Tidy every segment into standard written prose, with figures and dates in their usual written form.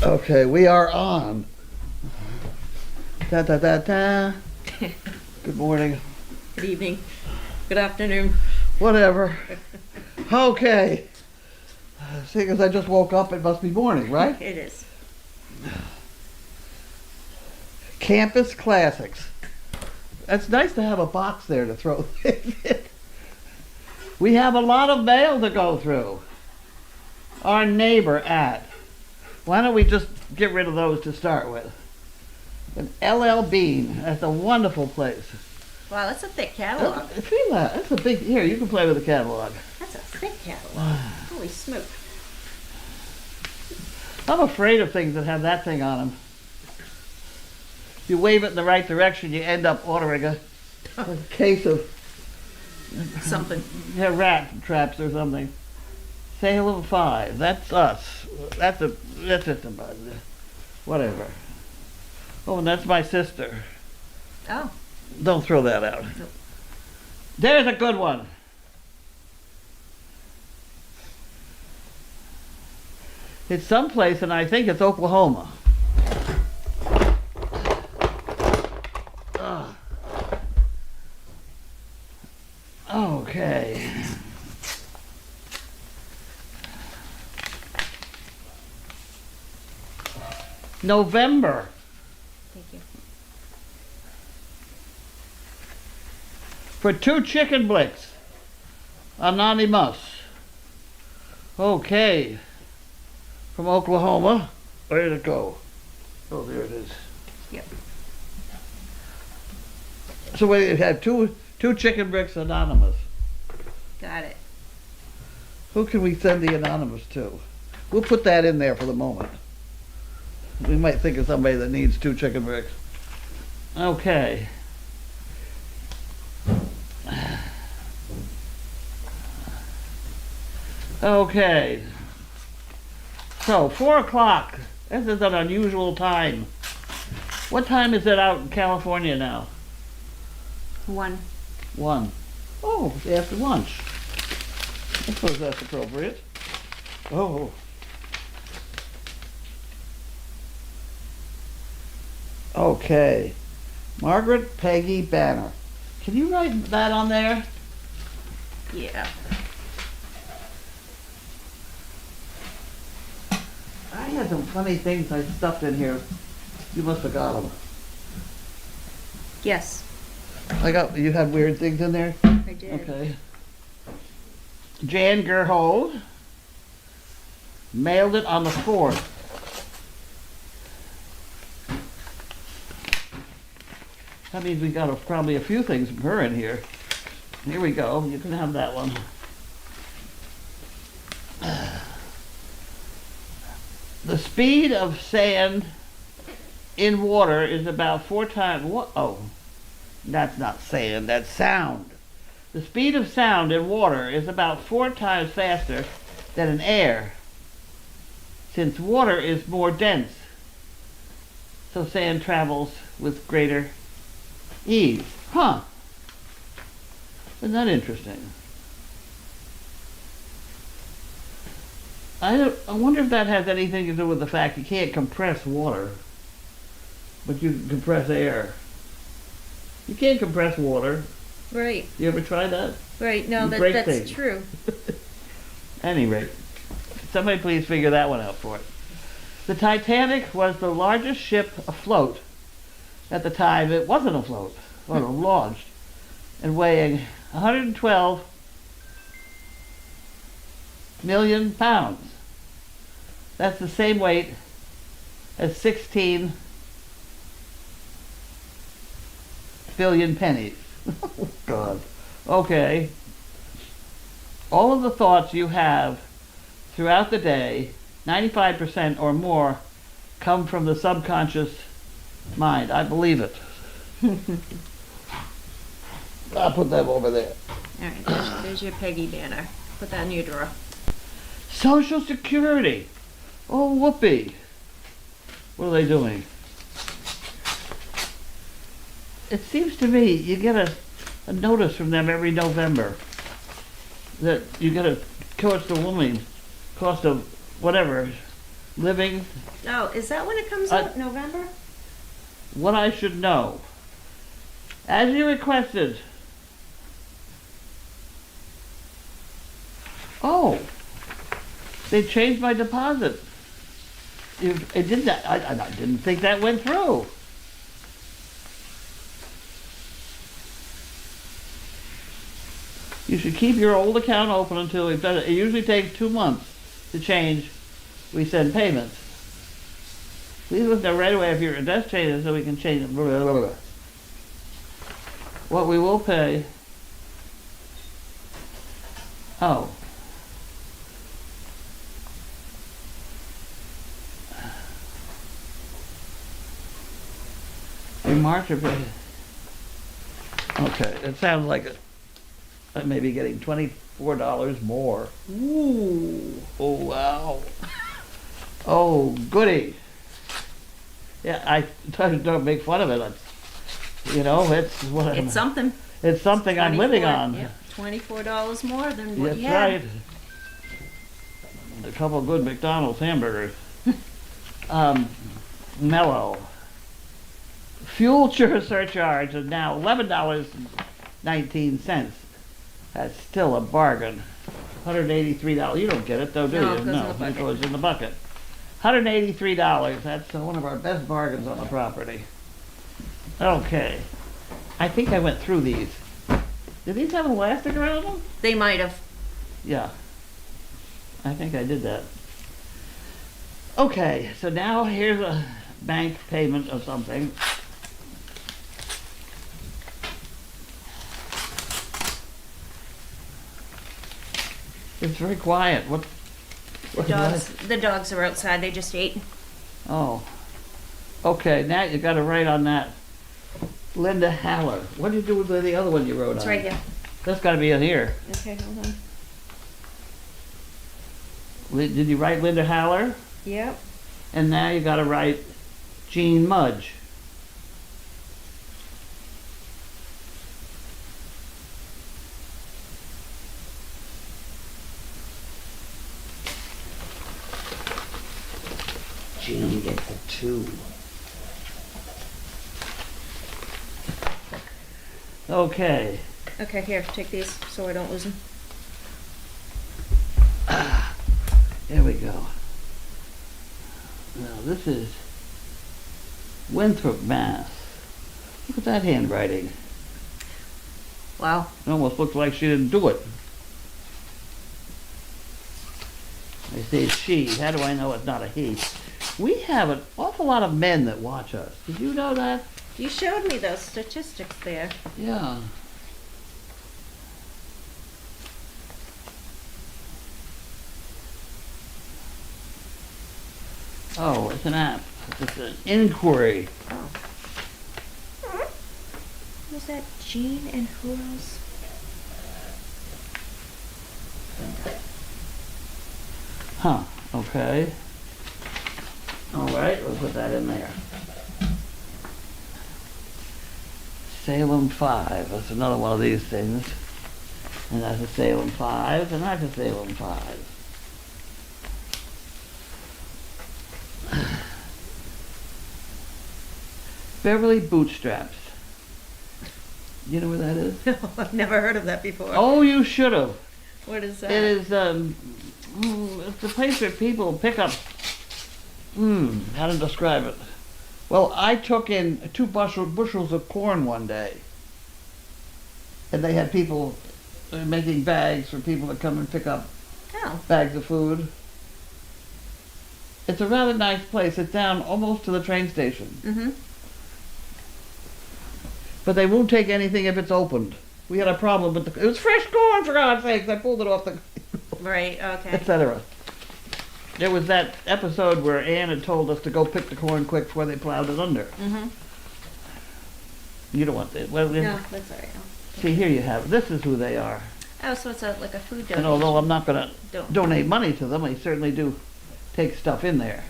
Okay, we are on. Da da da da. Good morning. Good evening. Good afternoon. Whatever. Okay. Seeing as I just woke up, it must be morning, right? It is. Campus Classics. It's nice to have a box there to throw things in. We have a lot of mail to go through. Our neighbor at. Why don't we just get rid of those to start with? An LL Bean. That's a wonderful place. Wow, that's a thick catalog. Feel that. That's a big. Here, you can play with the catalog. That's a thick catalog. Holy smoke. I'm afraid of things that have that thing on them. If you wave it in the right direction, you end up ordering a case of Something. yeah, rat traps or something. Salem 5. That's us. That's just a bud. Whatever. Oh, and that's my sister. Oh. Don't throw that out. Nope. There's a good one. It's someplace, and I think it's Oklahoma. Ugh. Okay. November. Thank you. For 2 chicken blicks. Anonymous. Okay. From Oklahoma. Where did it go? Oh, there it is. Yep. So we have two chicken bricks anonymous. Got it. Who can we send the anonymous to? We'll put that in there for the moment. We might think of somebody that needs 2 chicken bricks. Okay. Okay. So, 4 o'clock. This is an unusual time. What time is it out in California now? 1. 1. Oh, it's after lunch. I suppose that's appropriate. Oh. Okay. Margaret Peggy Banner. Can you write that on there? Yeah. I had some funny things I stuffed in here. You must have got them. Yes, You had weird things in there? I did. Okay. Jan Gerhold mailed it on the 4th. That means we got probably a few things from her in here. Here we go. You can have that one. The speed of sand in water is about 4 times. What? Oh, that's not sand. That's sound. The speed of sound in water is about 4 times faster than in air, since water is more dense. So sand travels with greater ease. Huh. Isn't that interesting? I wonder if that has anything to do with the fact you can't compress water, but you can compress air. You can't compress water. Right. You ever try that? Right. No, You break that's things. true. Any rate, somebody please figure that one out for it. The Titanic was the largest ship afloat at the time it wasn't afloat, or launched, and weighing 112 million pounds. That's the same weight as 16 billion pennies. Oh, God. Okay. All of the thoughts you have throughout the day, 95% or more, come from the subconscious mind. I believe it. I'll put them over there. All right, there's your Peggy banner. Put that in your drawer. Social Security. Oh, whoopee. What are they doing? It seems to me you get a notice from them every November that you get a cost of living, cost of whatever, living, Oh, is that when it comes Uh, out? November? what I should know. As you requested. Oh, they changed my deposit. It did that. I didn't think that went through. You should keep your old account open until we've done it. It usually takes 2 months to change. We send payments. Please look there right away if your address changes so we can change it. Blah, blah, blah, blah. What we will pay. Oh. In March of okay, it sounds like I may be getting $24 more. Ooh, oh wow. Oh, goody. Yeah, I try to don't make fun of it. You know, it's what It's something. it's something I'm living 24, on. Yeah, $24 more than what That's you had. right. A couple of good McDonald's hamburgers. Mellow. Fuel surcharge is now $11.19. That's still a bargain. $183. You don't get it though, do No, you? it goes in the bucket. It goes in the bucket. $183. That's one of our best bargains on the property. Okay. I think I went through these. Did these have elastic around them? They might have. Yeah. I think I did that. Okay, so now here's a bank payment of something. It's very quiet. What? The dogs are outside. They just ate. Oh. Okay, now you got to write on that. Linda Haller. What did you do with the other one you wrote It's on? right here. That's got to be in here. Okay, hold on. Did you write Linda Haller? Yep. And now you got to write Jean Mudge. Jean gets a 2. Okay. Okay, here, take these so I don't lose them. There we go. Now this is Winthrop, Mass. Look at that handwriting. Wow. It almost looks like she didn't do it. They say she. How do I know it's not a he? We have an awful lot of men that watch us. Did you know that? You showed me those statistics there. Yeah. Oh, it's an app. It's an inquiry. Oh. Was that Jean and who else? Huh, okay. All right, we'll put that in there. Salem 5, that's another one of these things. And that's a Salem 5, and that's a Salem 5. Beverly Bootstraps. You know where that is? No, I've never heard of that before. Oh, you should have. What is that? It is, it's a place where people pick up, how to describe it? Well, I took in 2 bushels of corn one day. And they had people making bags for people to come and pick up Oh. bags of food. It's a rather nice place. It's down almost to the train station. Mm-hmm. But they won't take anything if it's opened. We had a problem with it was fresh corn, for God's sakes. I pulled it off the Right, okay. etc. There was that episode where Ann had told us to go pick the corn quick before they plowed it under. Mm-hmm. You don't want that. Well, No, that's all right. see, here you have. This is who they are. Oh, so it's like a food donation. And although I'm not going to Don't. donate money to them, I certainly do take stuff in there.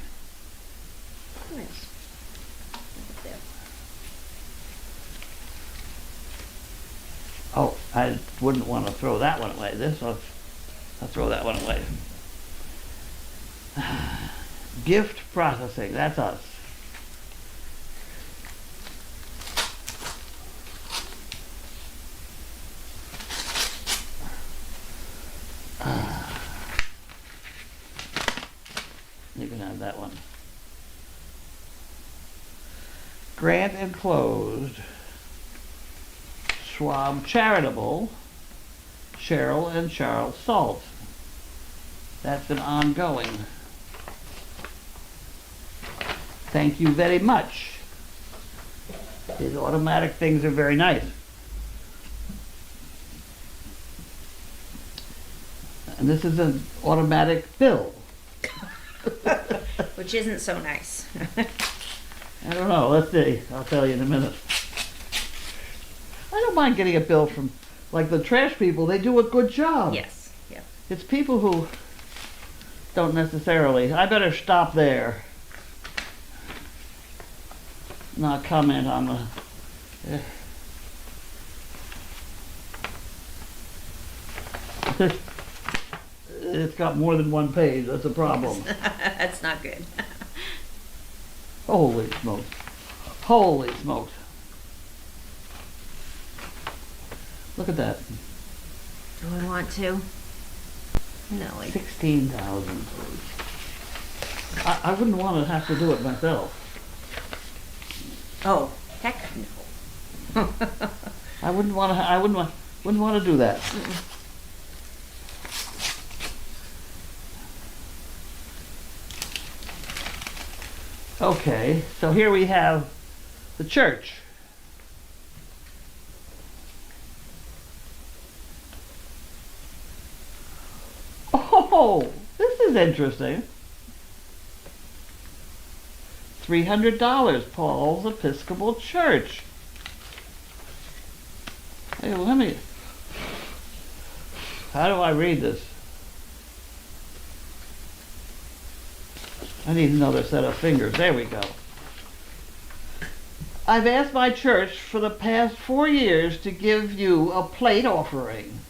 Nice. There. Oh, I wouldn't want to throw that one away. I'll throw that one away. Gift processing, that's us. You can have that one. Grant enclosed. Schwab Charitable. Cheryl and Charles Salt. That's an ongoing. Thank you very much. These automatic things are very nice. And this is an automatic bill. Which isn't so nice. I don't know, let's see. I'll tell you in a minute. I don't mind getting a bill from, like the trash people, they do a good job. Yes. Yeah. It's people who don't necessarily. I better stop there. Not comment on the... It's got more than one page, that's a problem. That's not good. Holy smokes. Holy smokes. Look at that. Do I want to? No. 16,000. I wouldn't want to have to do it myself. Oh, heck no. I wouldn't want to do that. Okay, so here we have the church. Oh, this is interesting. $300, Paul's Episcopal Church. Hey, let me... How do I read this? I need another set of fingers. There we go. I've asked my church for the past 4 years to give you a plate offering.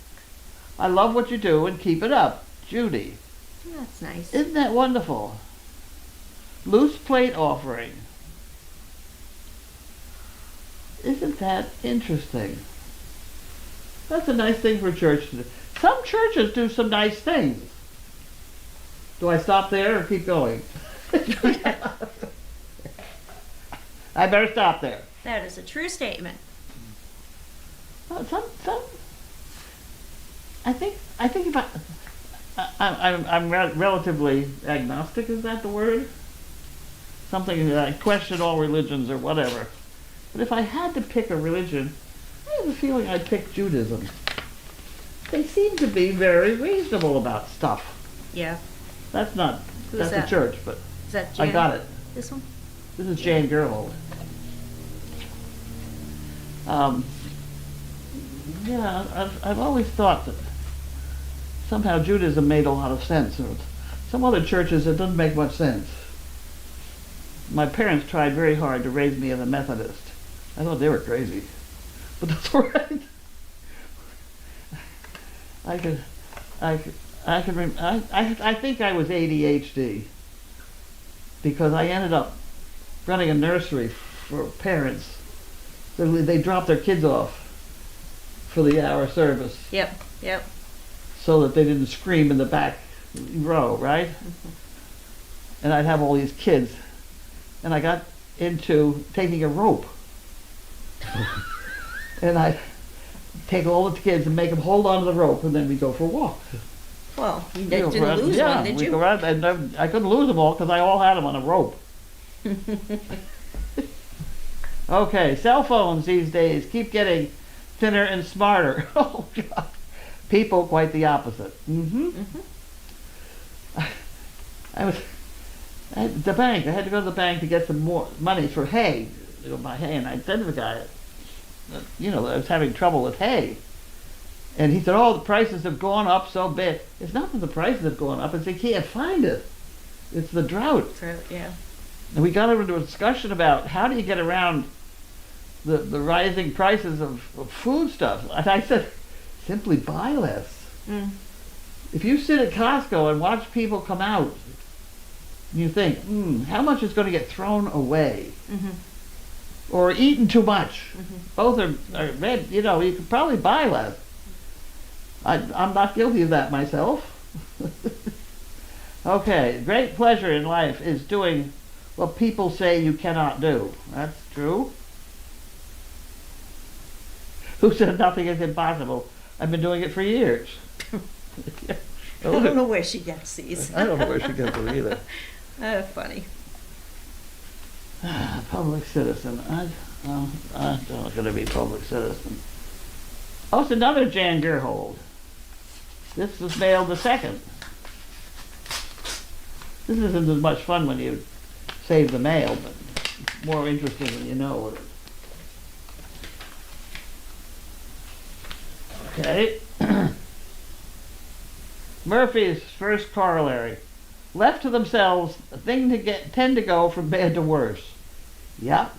I love what you do and keep it up. Judy. That's nice. Isn't that wonderful? Loose plate offering. Isn't that interesting? That's a nice thing for church to do. Some churches do some nice things. Do I stop there or keep going? I better stop there. That is a true statement. I think if I'm relatively agnostic, is that the word? Something that I question all religions or whatever. But if I had to pick a religion, I have a feeling I'd pick Judaism. They seem to be very reasonable about stuff. Yeah. That's not, Who's that's that? a church, but Is that Jan? I got it. This one? This is Jane Gerhold. Yeah, I've always thought that somehow Judaism made a lot of sense. Some other churches, it doesn't make much sense. My parents tried very hard to raise me as a Methodist. I thought they were crazy, but that's all right. I think I was ADHD because I ended up running a nursery for parents. They dropped their kids off for the hour service. Yep. Yep. So that they didn't scream in the back row, right? Mm-hmm. And I'd have all these kids. And I got into taking a rope. And I'd take all the kids and make them hold onto the rope, and then we'd go for a walk. Well, you didn't lose one, did you? And I couldn't lose them all because I all had them on a rope. Okay, cell phones these days keep getting thinner and smarter. Oh, God. People quite the opposite. Mm-hmm. Mm-hmm. I was at the bank. I had to go to the bank to get some more money for hay. To buy hay, and I said to the guy, I was having trouble with hay. And he said, oh, the prices have gone up so bad. It's not that the prices have gone up, it's they can't find it. It's the drought. Drought, yeah. And we got into a discussion about how do you get around the rising prices of food stuff. And I said, simply buy less. Mm. If you sit at Costco and watch people come out You think, how much is going to get thrown away? Mhm. Or eaten too much? Mhm. Both are red, you know, you could probably buy less. I'm not guilty of that myself. Okay, great pleasure in life is doing what people say you cannot do. That's true. Who said nothing is impossible? I've been doing it for years. I don't know where she gets these. I don't know where she gets them either. Funny. Public citizen. I'm not going to be public citizen. Oh, it's another Jan Gerhold. This was mailed the 2nd. This isn't as much fun when you save the mail, but it's more interesting when you know it. Okay. Murphy's first corollary. Left to themselves, things tend to go from bad to worse. Yep.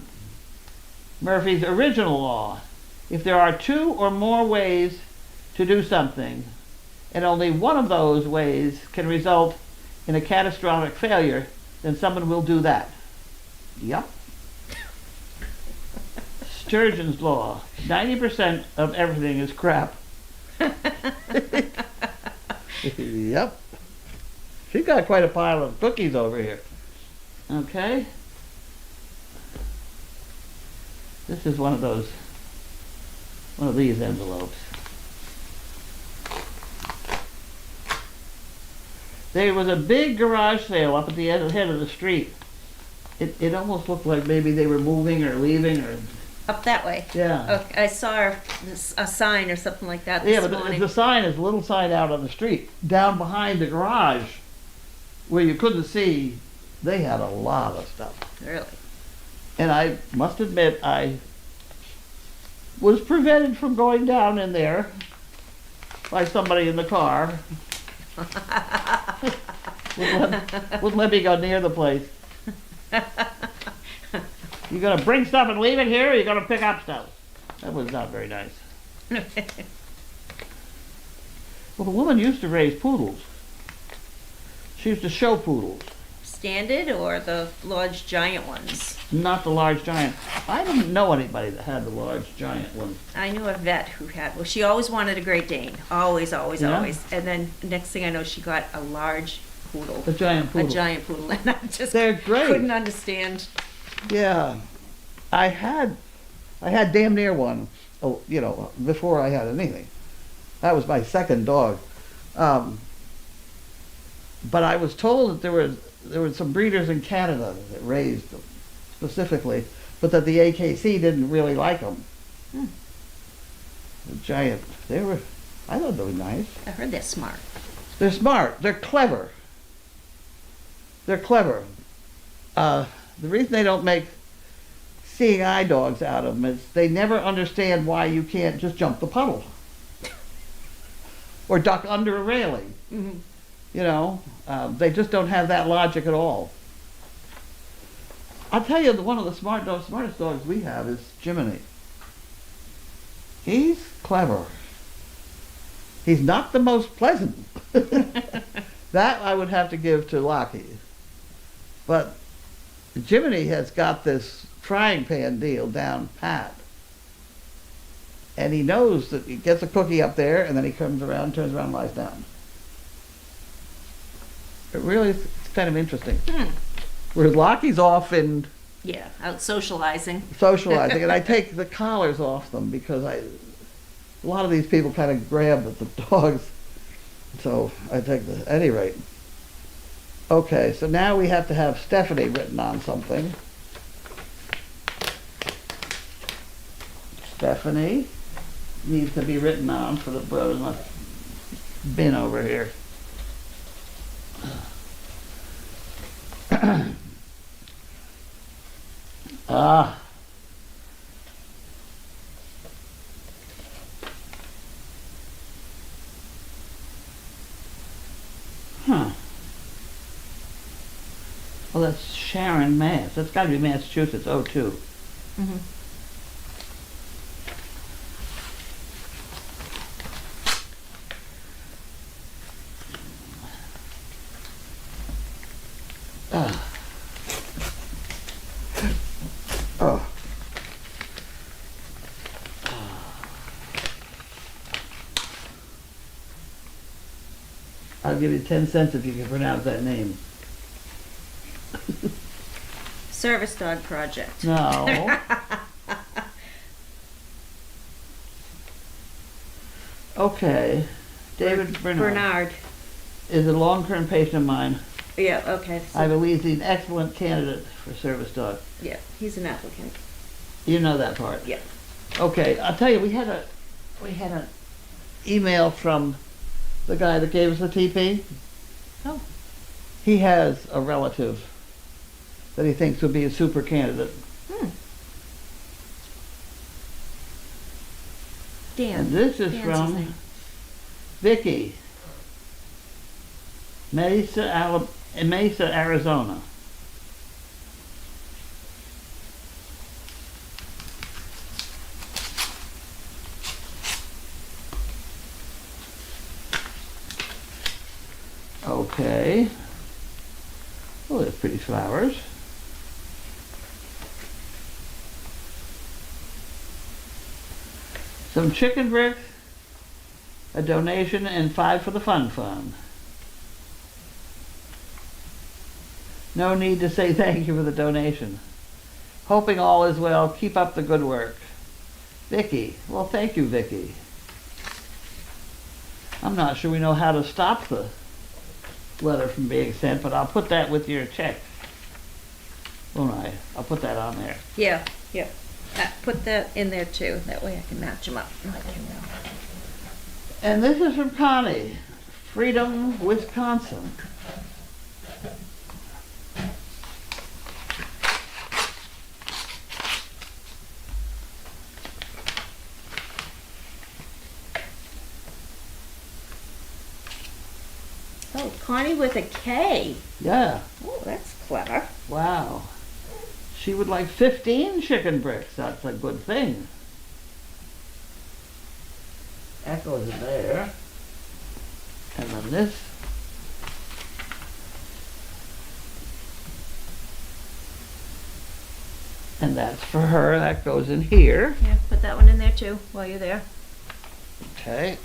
Murphy's original law. If there are 2 or more ways to do something, and only one of those ways can result in a catastrophic failure, then someone will do that. Yep. Sturgeon's law. 90% of everything is crap. Yep. She's got quite a pile of cookies over here. Okay. This is one of these envelopes. There was a big garage sale up at the head of the street. It almost looked like maybe they were moving or leaving or... Up that way. Yeah. Oh, I saw a sign or something like that this Yeah, but morning. the sign is a little sign out on the street. Down behind the garage, where you couldn't see, they had a lot of stuff. Really? And I must admit, I was prevented from going down in there by somebody in the car. wouldn't let me go near the place. You gonna bring stuff and leave it here, or you gonna pick up stuff? That was not very nice. Well, the woman used to raise poodles. She used to show poodles. Standard or the large giant ones? Not the large giant. I didn't know anybody that had the large giant one. I knew a vet who had, well, she always wanted a Great Dane. Always, always, Yeah? always. And then next thing I know, she got a large poodle. A giant poodle. A giant poodle. And I just They're great. couldn't understand. Yeah. I had damn near one, you know, before I had anything. That was my second dog. But I was told that there were some breeders in Canada that raised them specifically, but that the AKC didn't really like them. The giant, I thought they were nice. I heard they're smart. They're smart. They're clever. They're clever. The reason they don't make seeing eye dogs out of them is they never understand why you can't just jump the puddle or duck under a railing. Mm-hmm. You know, they just don't have that logic at all. I'll tell you, one of the smartest dogs we have is Jiminy. He's clever. He's not the most pleasant. That I would have to give to Lockie. But Jiminy has got this frying pan deal down pat. And he knows that he gets a cookie up there and then he comes around, turns around, and lies down. It really is kind of interesting. Whereas Lockie's off in Yeah, out socializing. socializing, and I take the collars off them because a lot of these people kind of grab at the dogs. So I take at any rate. Okay, so now we have to have Stephanie written on something. Stephanie needs to be written on for the brothers. Bin over here. Ah. Huh. Well, that's Sharon, Mass. That's got to be Massachusetts, 02. Mm-hmm. Oh. I'll give you 10 cents if you can pronounce that name. Service dog project. No. Okay. David Bernard is a long-term patient of mine. Yeah, okay. So, I believe he's an excellent candidate for service dog. yeah, he's an applicant. You know that part? Yeah. Okay, I'll tell you, we had an email from the guy that gave us the TP. Oh. He has a relative that he thinks would be a super candidate. Dan. And this is Dan's his from name. Vicky, Mesa, Arizona. Okay. Oh, there's pretty flowers. Some chicken bricks, a donation, and 5 for the fun fund. No need to say thank you for the donation. Hoping all is well. Keep up the good work. Vicky. Well, thank you, Vicky. I'm not sure we know how to stop the letter from being sent, but I'll put that with your check. Won't I? I'll put that on there. Yeah, yeah. Put that in there too. That way I can match them up. And let you know. And this is from Connie, Freedom, Wisconsin. Oh, Connie with a K. Yeah. Oh, that's clever. Wow. She would like 15 chicken bricks. That's a good thing. That goes in there. And then this. And that's for her. That goes in here. Yeah, put that one in there too while you're there. Okay.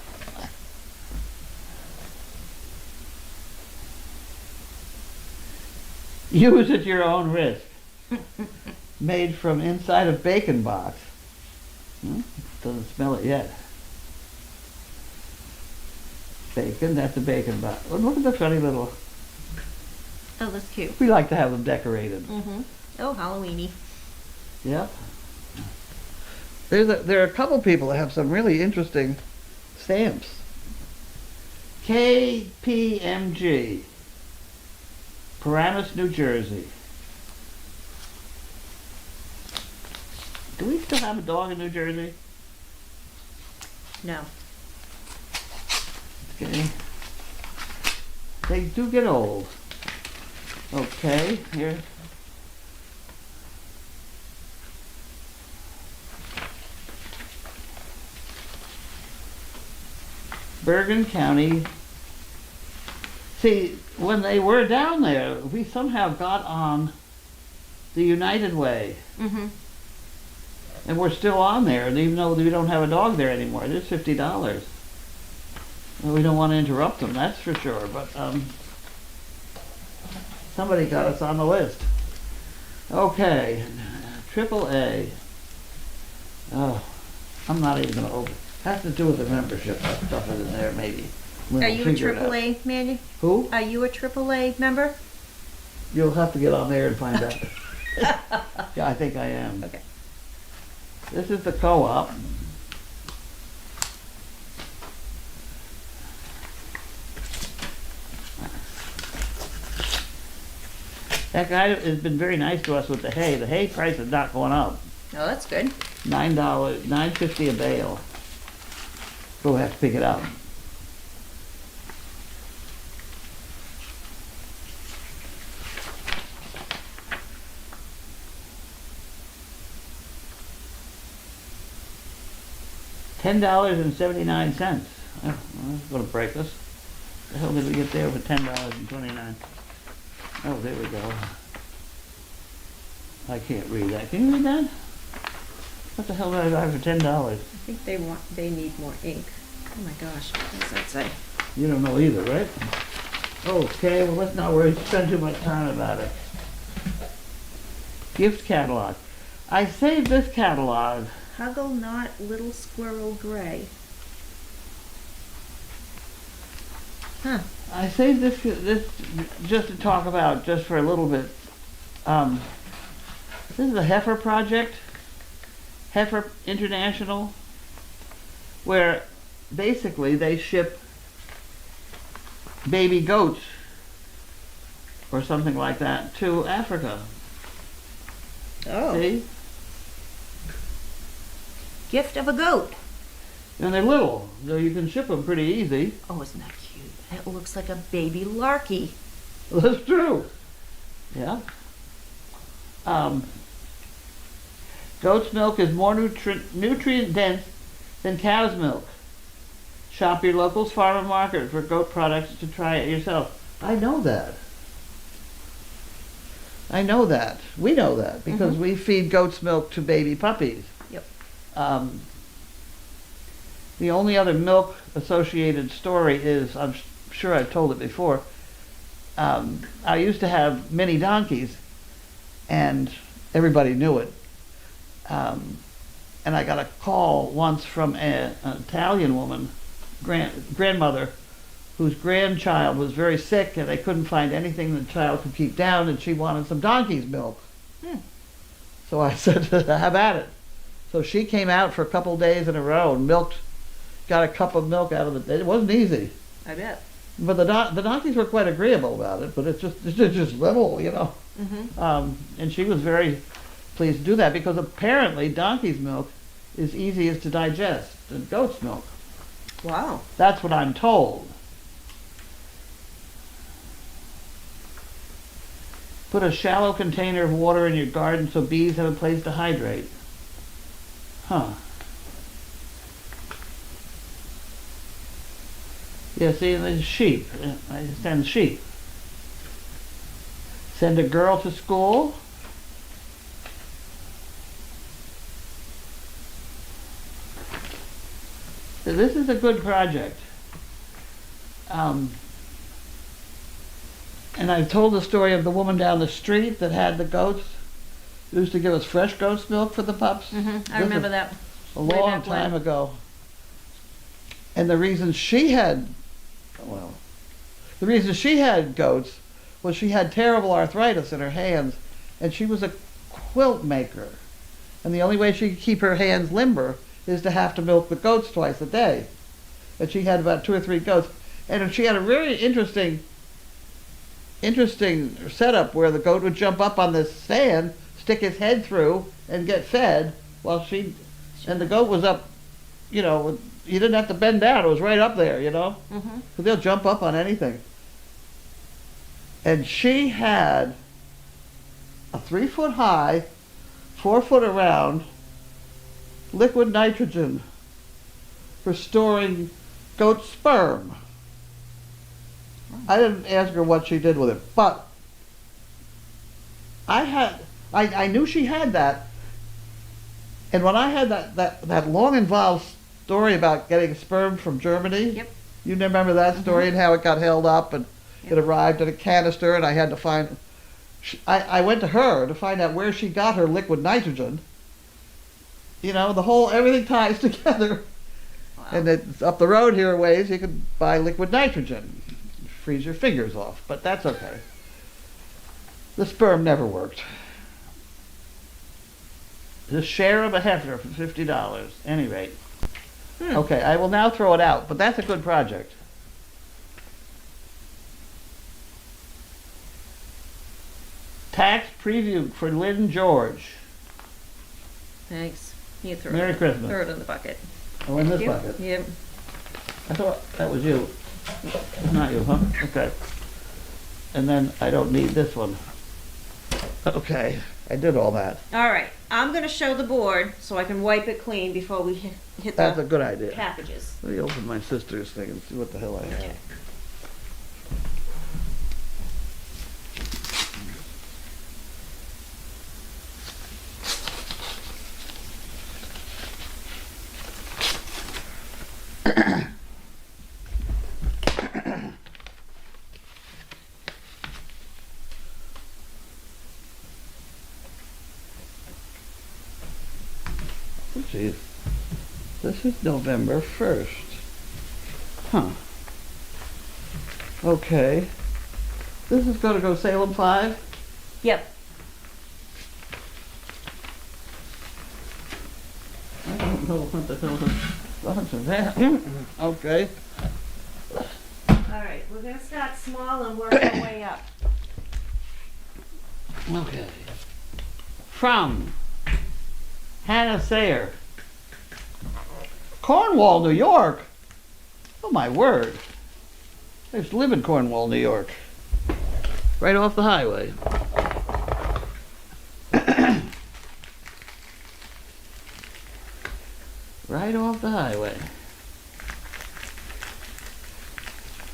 Use at your own risk. Made from inside of bacon box. Doesn't smell it yet. Bacon, that's a bacon box. Oh, look at the funny little... Oh, that's cute. We like to have them decorated. Mm-hmm. Oh, Halloweeny. Yep. There are a couple people that have some really interesting stamps. KPMG. Paramus, New Jersey. Do we still have a dog in New Jersey? No. Okay. They do get old. Okay, here. Bergen County. See, when they were down there, we somehow got on the United Way. Mm-hmm. And we're still on there, and even though we don't have a dog there anymore, it is $50. Well, we don't want to interrupt them, that's for sure, but somebody got us on the list. Okay, AAA. Oh, I'm not even going to open. Has to do with the membership. That stuff is in there, maybe. We'll Are you a figure it out. AAA, Manny? Who? Are you a AAA member? You'll have to get on there and find out. Yeah, I think I am. Okay. This is the co-op. That guy has been very nice to us with the hay. The hay price is not going up. Oh, that's good. $9.50 a bale. We'll have to pick it up. $10.79. Oh, well, that's going to break us. The hell did we get there for $10.29? Oh, there we go. I can't read that. Can you read that? What the hell did I buy for $10? I think they need more ink. Oh my gosh, what does that say? You don't know either, right? Okay, well, let's not worry, spend too much time about it. Gift catalog. I saved this catalog. Huggle Not Little Squirrel Gray. Huh. I saved this just to talk about, just for a little bit. This is a heifer project, Heifer International, where basically they ship baby goats or something like that to Africa. Oh. See? Gift of a goat. And they're little, so you can ship them pretty easy. Oh, isn't that cute? It looks like a baby larky. That's true. Yeah. Goat's milk is more nutrient dense than cow's milk. Shop your local farmer market for goat products to try it yourself. I know that. I know that. We know that because we feed goat's milk to baby puppies. Yep. The only other milk associated story is, I'm sure I've told it before, I used to have mini donkeys and everybody knew it. And I got a call once from an Italian woman, grandmother, whose grandchild was very sick and they couldn't find anything the child could keep down and she wanted some donkey's milk. So I said, how about it? So she came out for a couple of days in a row and got a cup of milk out of it. It wasn't easy. I bet. But the donkeys were quite agreeable about it, but it's just little, you know. And she was very pleased to do that because apparently donkey's milk is easiest to digest than goat's milk. Wow. That's what I'm told. Put a shallow container of water in your garden so bees have a place to hydrate. Huh. Yeah, see, there's sheep. I send sheep. Send a girl to school. So this is a good project. And I've told the story of the woman down the street that had the goats. Used to give us fresh goat's milk for the pups. I remember that. A Way long back time when. ago. And the reason she had goats was she had terrible arthritis in her hands and she was a quilt maker. And the only way she could keep her hands limber is to have to milk the goats twice a day. And she had about 2 or 3 goats. And she had a very interesting setup where the goat would jump up on this stand, stick his head through, and get fed while and the goat was up, you know, you didn't have to bend down, it was right up there, you know? So they'll jump up on anything. And she had a 3-foot high, 4-foot around liquid nitrogen for storing goat sperm. I didn't ask her what she did with it, but I knew she had that. And when I had that long involved story about getting sperm from Germany, Yep. you remember that story and how it got held up and it arrived in a canister and I had to find, I went to her to find out where she got her liquid nitrogen. You know, everything ties together. Wow. And it's up the road here a ways, you could buy liquid nitrogen. Freeze your fingers off, but that's okay. The sperm never worked. The share of a heifer for $50, any rate. Okay, I will now throw it out, but that's a good project. Tax preview for Lynn George. Thanks. You throw Merry it, Christmas. Throw it in the bucket. Oh, in this Yep. bucket. Yep. I thought that was you. It's not you, huh? Okay. And then I don't need this one. Okay, I did all that. All right. I'm going to show the board so I can wipe it clean before we hit That's a the good idea. packages. Let me open my sister's thing and see what the hell I have. Okay. Let's see. This is November 1st. Huh. Okay. This is gonna go Salem 5? Yep. I don't know what the hell is that. Okay. All right, we're gonna start small and work our way up. Okay. From Hannah Sayer. Cornwall, New York. Oh my word. I used to live in Cornwall, New York. Right off the highway. Right off the highway.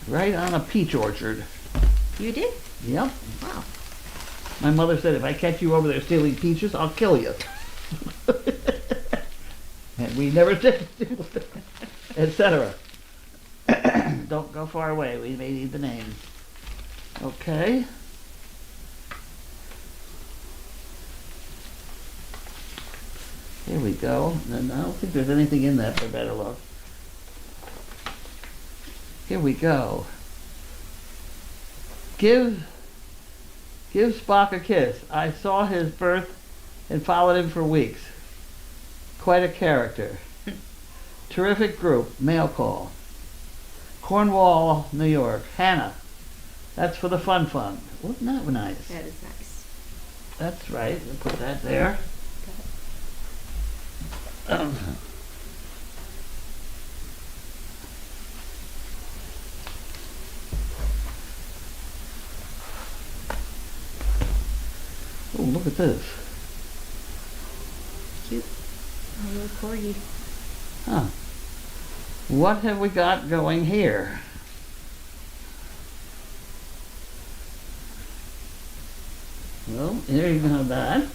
Right on a peach orchard. You did? Yep. Wow. My mother said, if I catch you over there stealing peaches, I'll kill you. And we never did, etc. Don't go far away. We may need the name. Okay. Here we go. And I don't think there's anything in that for better luck. Here we go. Give Spock a kiss. I saw his birth and followed him for weeks. Quite a character. Terrific group. Mail call. Cornwall, New York. Hannah. That's for the fun fund. Wasn't that nice? That is nice. That's right. We'll put that there. Oh, look at this. Cute. A little corgi. Huh. What have we got going here? Well, here you have that.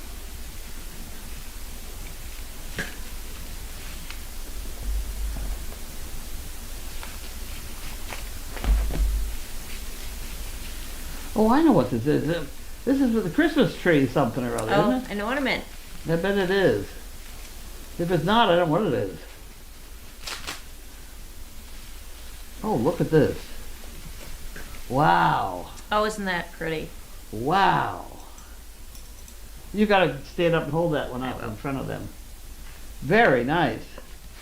Oh, I know what this is. This is for the Christmas tree something or other, Oh, isn't it? an ornament. I bet it is. If it's not, I don't know what it is. Oh, look at this. Wow. Oh, isn't that pretty? Wow. You gotta stand up and hold that one out in front of them. Very nice.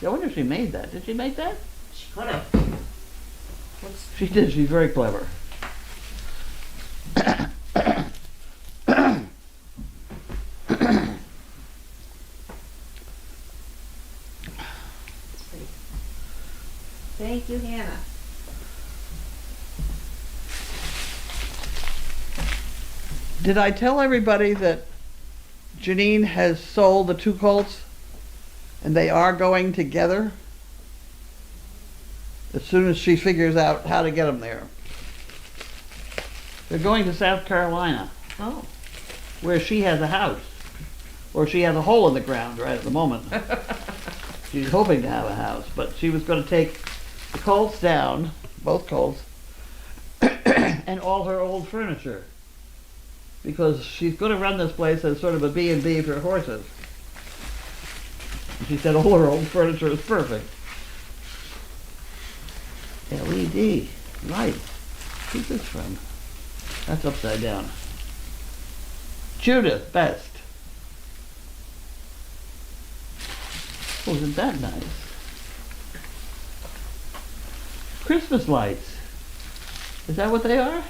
I wonder if she made that. Did she make that? She could have. What's She did. She's very clever. pretty? Thank you, Hannah. Did I tell everybody that Janine has sold the 2 colts and they are going together as soon as she figures out how to get them there? They're going to South Carolina Oh. where she has a house, or she has a hole in the ground right at the moment. She's hoping to have a house, but she was going to take the colts down, both colts, and all her old furniture, because she's going to run this place as sort of a B&B for horses. And she said all her old furniture is perfect. LED light. Who's this from? That's upside down. Judith, best. Oh, isn't that nice? Christmas lights. Is that what they are?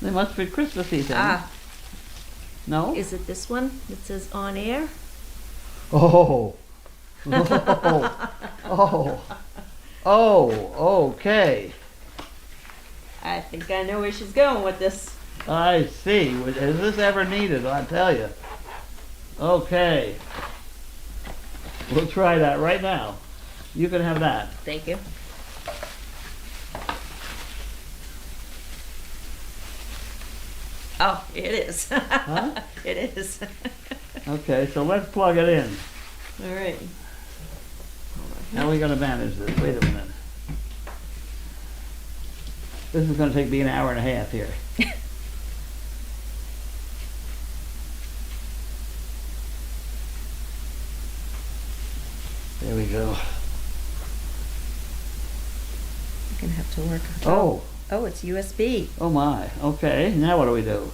They must be Christmassy things. Ah, No? is it this one that says on air? Oh. Oh. Oh. Oh, okay. I think I know where she's going with this. I see. Is this ever needed? I tell you. Okay. We'll try that right now. You can have that. Thank you. Oh, it is. Huh? It is. Okay, so let's plug it in. All right. How are we going to manage this? Wait a minute. This is going to take me an hour and a half here. There we go. You're gonna have to work. Oh, Oh, it's USB. oh my. Okay, now what do we do?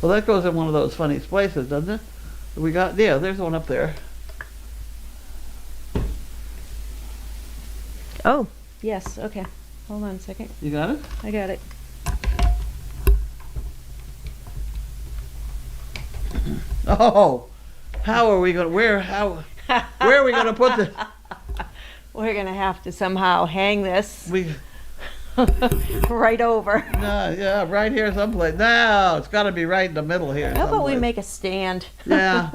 Well, that goes in one of those funny places, doesn't it? We got, yeah, there's one up there. Oh, yes, okay. Hold on a second. You got it? I got it. Oh, how are we gonna, where are we gonna put this? We're gonna have to somehow hang this We, right over. yeah, right here someplace. No, it's gotta be right in the middle here. How about we someplace. make a stand? Yeah.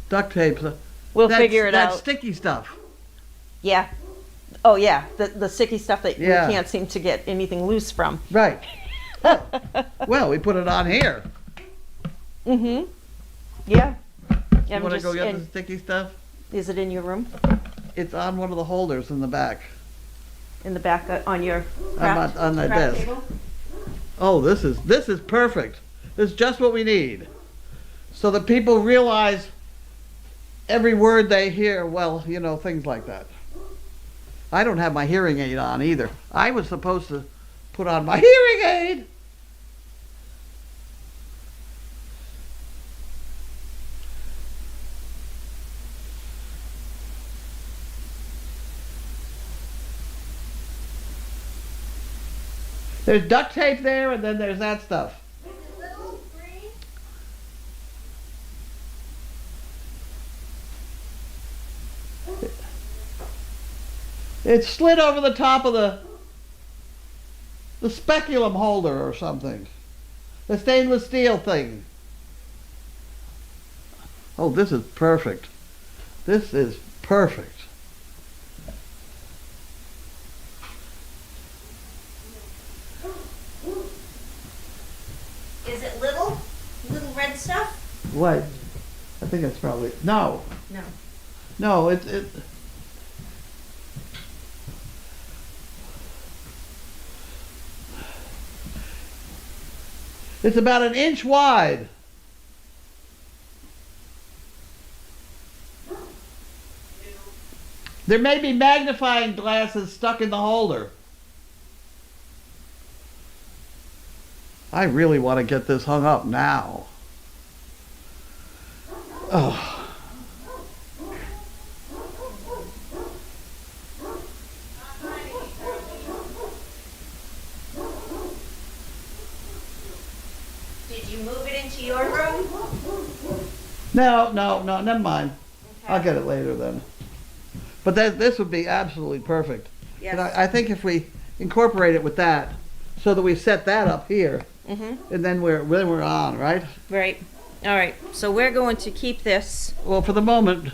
Duct tape. We'll figure it That's out. sticky stuff. Yeah. Oh, yeah, the sticky stuff that Yeah. we can't seem to get anything loose from. Right. Well, we put it on here. Mm-hmm. Yeah. You I'm wanna just- go get and the sticky stuff? Is it in your room? It's on one of the holders in the back. In the back on your craft, on the craft desk. table? Oh, this is perfect. This is just what we need. So that people realize every word they hear, well, you know, things like that. I don't have my hearing aid on either. I was supposed to put on my hearing aid. There's duct tape there, and then there's that stuff. It's slid over the top of the speculum holder or something. The stainless steel thing. Oh, this is perfect. This is perfect. Is it little red stuff? What? I think it's probably, no. No. No, it's about an inch wide. There may be magnifying glasses stuck in the holder. I really want to get this hung up now. Oh. Did you move it into your room? No, never mind. Okay. I'll get it later then. But this would be absolutely perfect. Yes. And I think if we incorporate it with that, so that we set that up here, Mm-hmm. and then we're on, right? Right. All right. So we're going to keep this. Well, for the moment,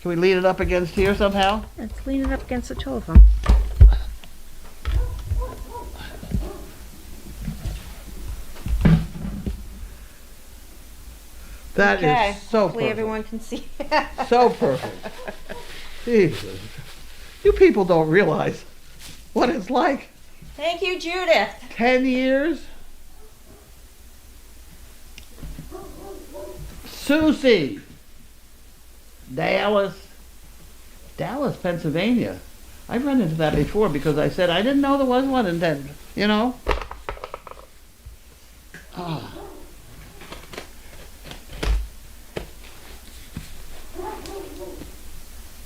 can we lean it up against here somehow? Let's lean it up against the telephone. That is Okay. so Hopefully perfect. everyone can see. So perfect. Jesus. You people don't realize what it's like. Thank you, Judith. 10 years? Susie. Dallas, Pennsylvania. I've run into that before because I said I didn't know there was one in Denver, you know? Ah.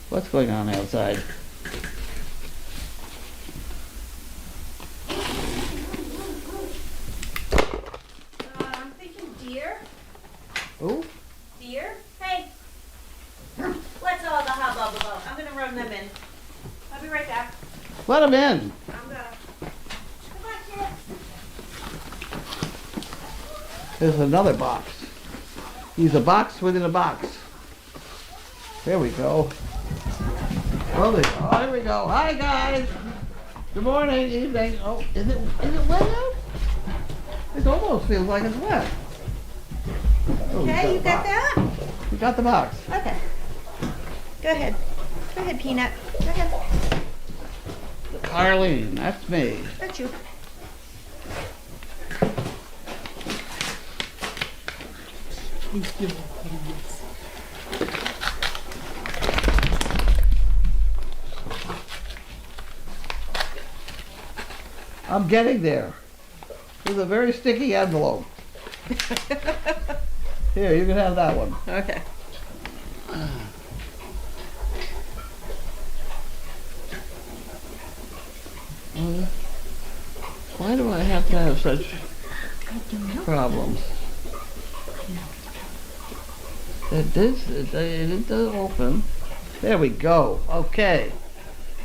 What's going on outside? I'm thinking deer. Oh, Deer? Hey. What's all the hubbub about? I'm gonna run them in. I'll be right back. let him in. I'm gonna. Come on, kids. There's another box. He's a box within a box. There we go. Well, there we go. Hi, guys. Good morning, evening. Oh, is it wet out? It almost feels like it's wet. Oh, Okay, you the got box. that? You got the box. Okay. Go ahead. Go ahead, Peanut. Go ahead. Carlene, that's me. That's you. I'm getting there. There's a very sticky envelope. Here, you can have that one. Okay. Why do I have to have such problems? It does open. There we go. Okay.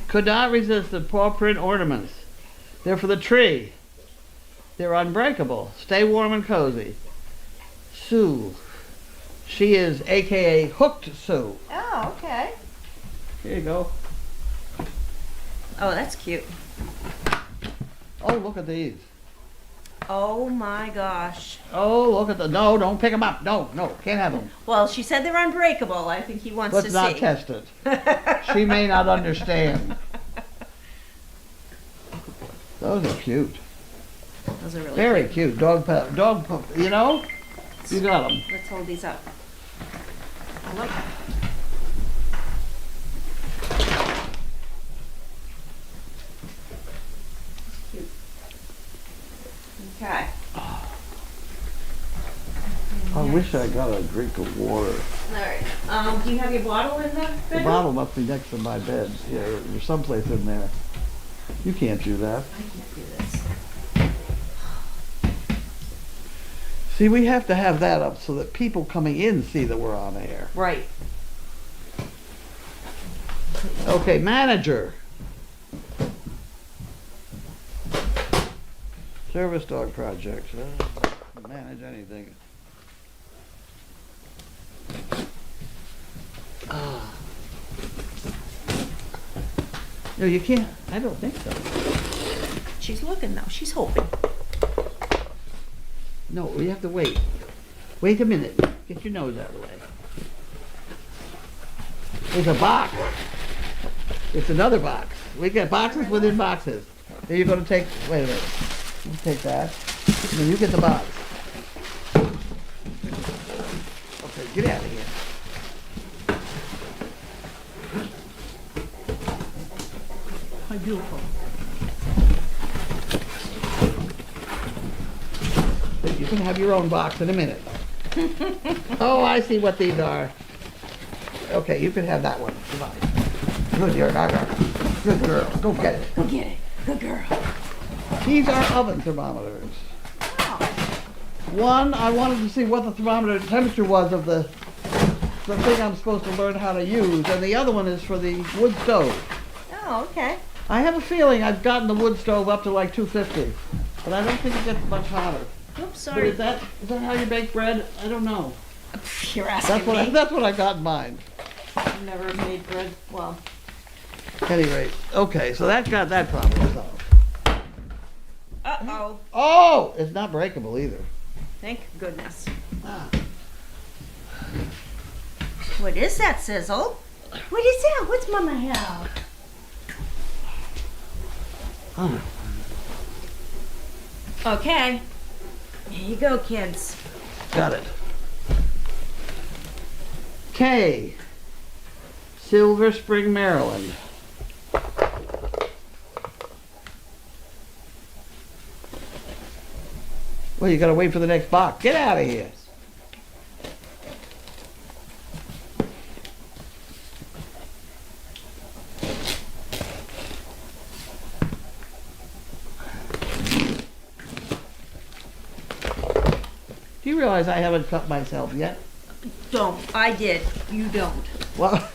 Could not resist the paw print ornaments. They're for the tree. They're unbreakable. Stay warm and cozy. Sue. She is AKA Hooked Sue. Oh, okay. Here you go. Oh, that's cute. Oh, look at these. Oh my gosh. Oh, look at the. No, don't pick them up. No, can't have them. Well, she said they're unbreakable. I think he wants Let's to not see. test it. She may not understand. Those are cute. Those are really Very cute. Dog, you know? You got them. Let's hold these up. I like that. Cute. Okay. I wish I got a drink of water. All right. Do you have your bottle in the The bedroom? bottle must be next to my bed. Yeah, there's someplace in there. You can't do that. I can't do this. See, we have to have that up so that people coming in see that we're on air. Right. Okay, manager. Service dog project. Manage anything. No, you can't. I don't think so. She's looking though. She's hoping. No, we have to wait. Wait a minute. Get your nose out of the way. There's a box. It's another box. We got boxes within boxes. Here you're going to take. Wait a minute. You take that. Then you get the box. Okay, get out of here. How beautiful. You can have your own box in a minute. Oh, I see what these are. Okay, you can have that one. Come on. Good girl. Good girl. Go get it. Go get it. Good girl. These are oven thermometers. Oh. One, I wanted to see what the thermometer temperature was of the thing I'm supposed to learn how to use, and the other one is for the wood stove. Oh, okay. I have a feeling I've gotten the wood stove up to like 250, but I don't think it gets much hotter. Oops, But sorry. is that how you bake bread? I don't know. You're asking me. That's what I got in mind. I've never made bread. Well, At any rate, okay, so that got that problem solved. uh-oh. Oh, it's not breakable either. Thank goodness. Ah. What is that, Sizzle? What is that? What's Mama have? Ah. Okay. Here you go, kids. Got it. K. Silver Spring, Maryland. Well, you gotta wait for the next box. Get out of here. Do you realize I haven't cut myself yet? Don't. I did. You don't. Well,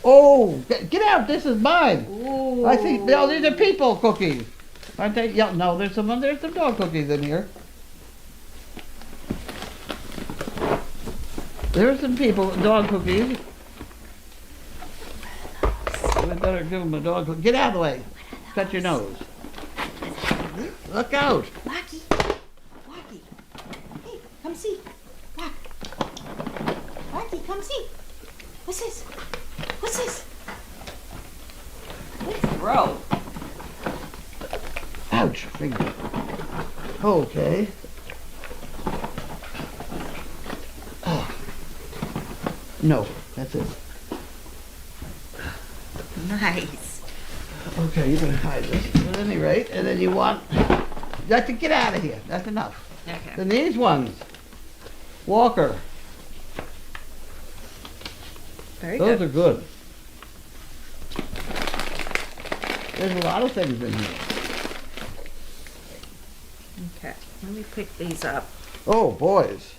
oh, get out! This is mine. Ooh. I see. No, these are people cookies, aren't they? Yeah. No, there's some dog cookies in here. There's some dog cookies. We better give them a dog cookie. Get out of the way. Cut your nose. Look out. Wacky. Wacky. Hey, come see. Wack. Wacky, come see. What's this? What's this? Let's throw. Ouch, finger. Okay. Oh. No, that's it. Nice. Okay, you can hide this at any rate, and then you want, you have to get out of here, that's enough. Okay. Then these ones, Walker, Very those good. are good. There's a lot of things in here. Okay, let me pick these up. Oh, boys.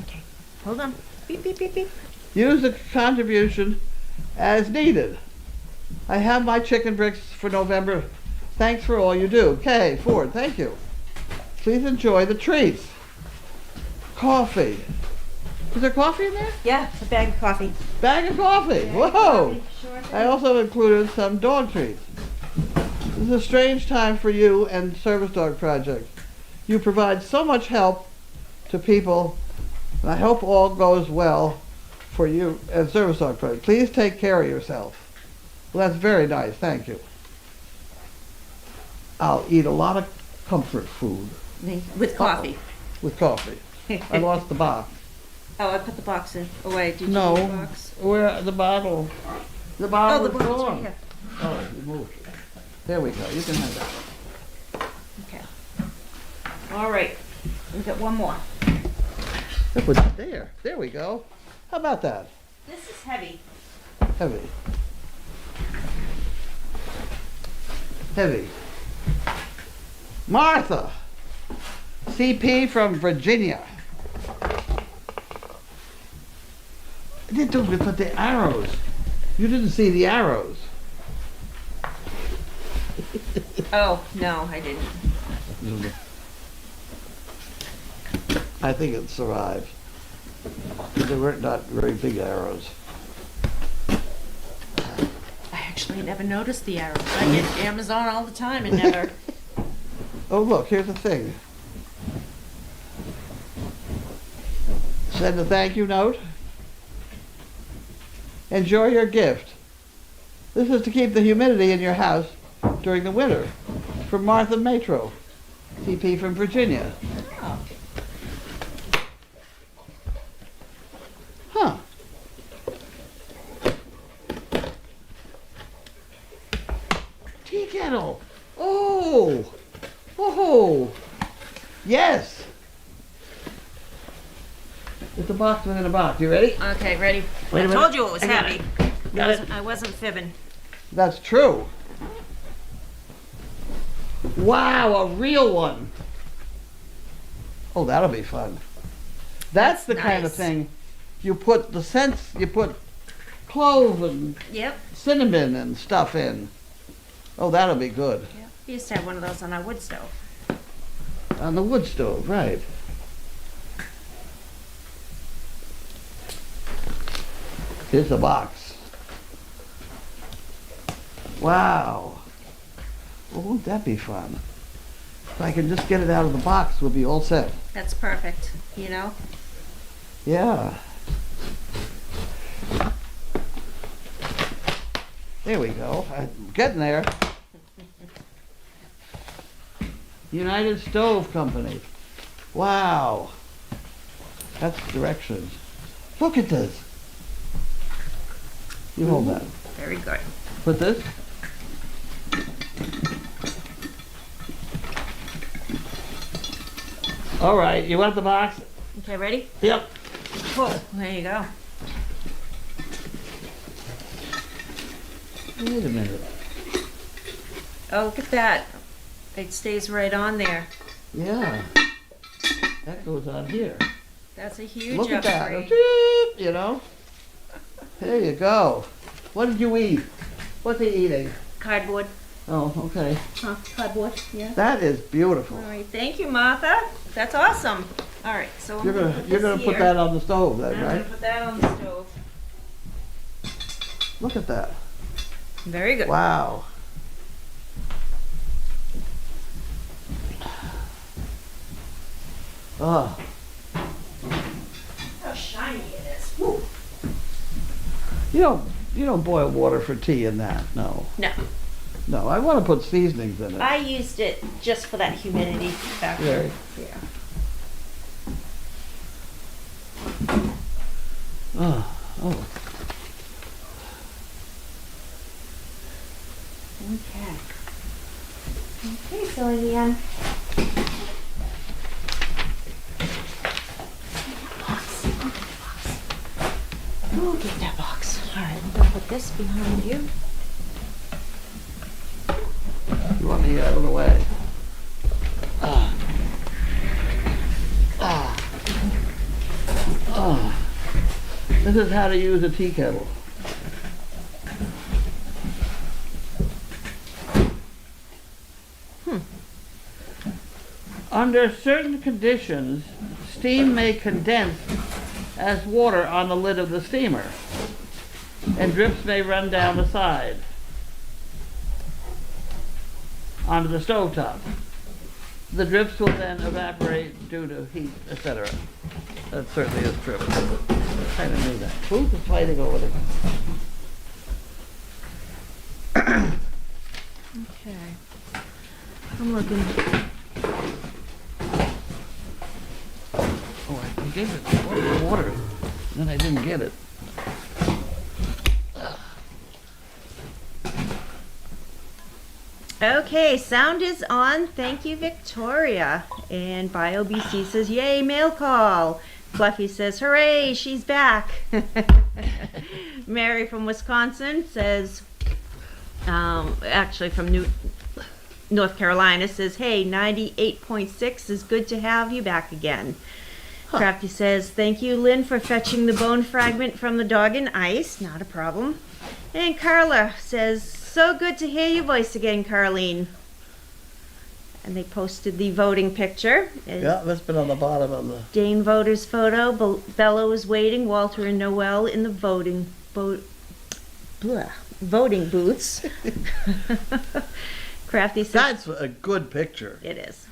Okay, hold on. Beep, beep, beep, beep. Use the contribution as needed. I have my chicken bricks for November. Thanks for all you do. Kay, Ford, thank you. Please enjoy the treats. Coffee. Is there coffee in there? Yeah, a bag of coffee. Bag of coffee. Bag of Whoa. coffee, sure thing. I also included some dog treats. This is a strange time for you and Service Dog Project. You provide so much help to people, and I hope all goes well for you and Service Dog Project. Please take care of yourself. Well, that's very nice. Thank you. I'll eat a lot of comfort food With coffee. with coffee. I lost the box. Oh, I put the box in. Oh, wait, did you No. leave the box? Where the bottle? The Oh, bottle the is box right gone. here. Oh, you moved it. There we go. You can have that. Okay. All right, we've got one more. That was there. There we go. How about that? This is heavy. Heavy. Heavy. Martha. CP from Virginia. I didn't do it, but the arrows. You didn't see the arrows. Oh, no, I didn't. I think it survived. They were not very big arrows. I actually never noticed the arrows. I get Amazon all the time and never. Oh, look, here's the thing. Send a thank you note. Enjoy your gift. This is to keep the humidity in your house during the winter. From Martha Matro, CP from Virginia. Oh, Huh. Tea kettle. Oh. Oh. Yes. It's a box within a box. You ready? okay, ready? Wait a I minute. told you it was I got heavy. Got it. I wasn't fibbing. That's true. Wow, a real one. Oh, that'll be fun. That's the kind of nice. thing you put the scents, you put clove and Yep. cinnamon and stuff in. Oh, that'll be good. Yep. We used to have one of those on our wood stove. On the wood stove, right. Here's the box. Wow. Oh, won't that be fun? If I can just get it out of the box, we'll be all set. That's perfect, you know? Yeah. There we go. I'm getting there. United Stove Company. Wow. That's directions. Look at this. You hold that. Very good. Put this. All right, you want the box? Okay, ready? Yep. Cool. There you go. Wait a minute. Oh, look at that. It stays right on there. Yeah. That goes on here. That's a huge Look at that. upgrade. Beep, you know. There you go. What did you eat? What's he eating? Cardboard. Oh, okay. Huh? Cardboard. Yeah. That is beautiful. All right. Thank you, Martha. That's awesome. All right. So You're gonna put that on the stove, then, I'm right? gonna put that on the stove. Look at that. Very good. Wow. Oh, How shiny it is. Woo. you don't boil water for tea in that. No. No, No, I want to put seasonings in it. I used it just for that humidity factor. Very. Yeah. Oh, oh. Okay. Okay, so Leanne. Oh, get that box. All right, I'm gonna put this behind you. You want me out of the way? Ah. Ah. Ah. This is how to use a tea kettle. Under certain conditions, steam may condense as water on the lid of the steamer, and drips may run down the side onto the stovetop. The drips will then evaporate due to heat, etc. That certainly is true. I kind of knew that. Who's fighting over there? Okay. I'm looking. Oh, I gave it water, then I didn't get it. Okay, sound is on. Thank you, Victoria. And BioBC says, yay, mail call. Fluffy says, hooray, she's back. Mary from Wisconsin says, actually from North Carolina says, hey, 98.6 is good to have you back again. Crafty says, thank you, Lynn, for fetching the bone fragment from the dog in ice. Not a problem. And Carla says, so good to hear your voice again, Carlene. And they posted the voting picture. Yeah, that's been on the bottom of the... Dane voter's photo. Bella is waiting. Walter and Noel in the voting booths. Crafty says... That's a good picture. It is.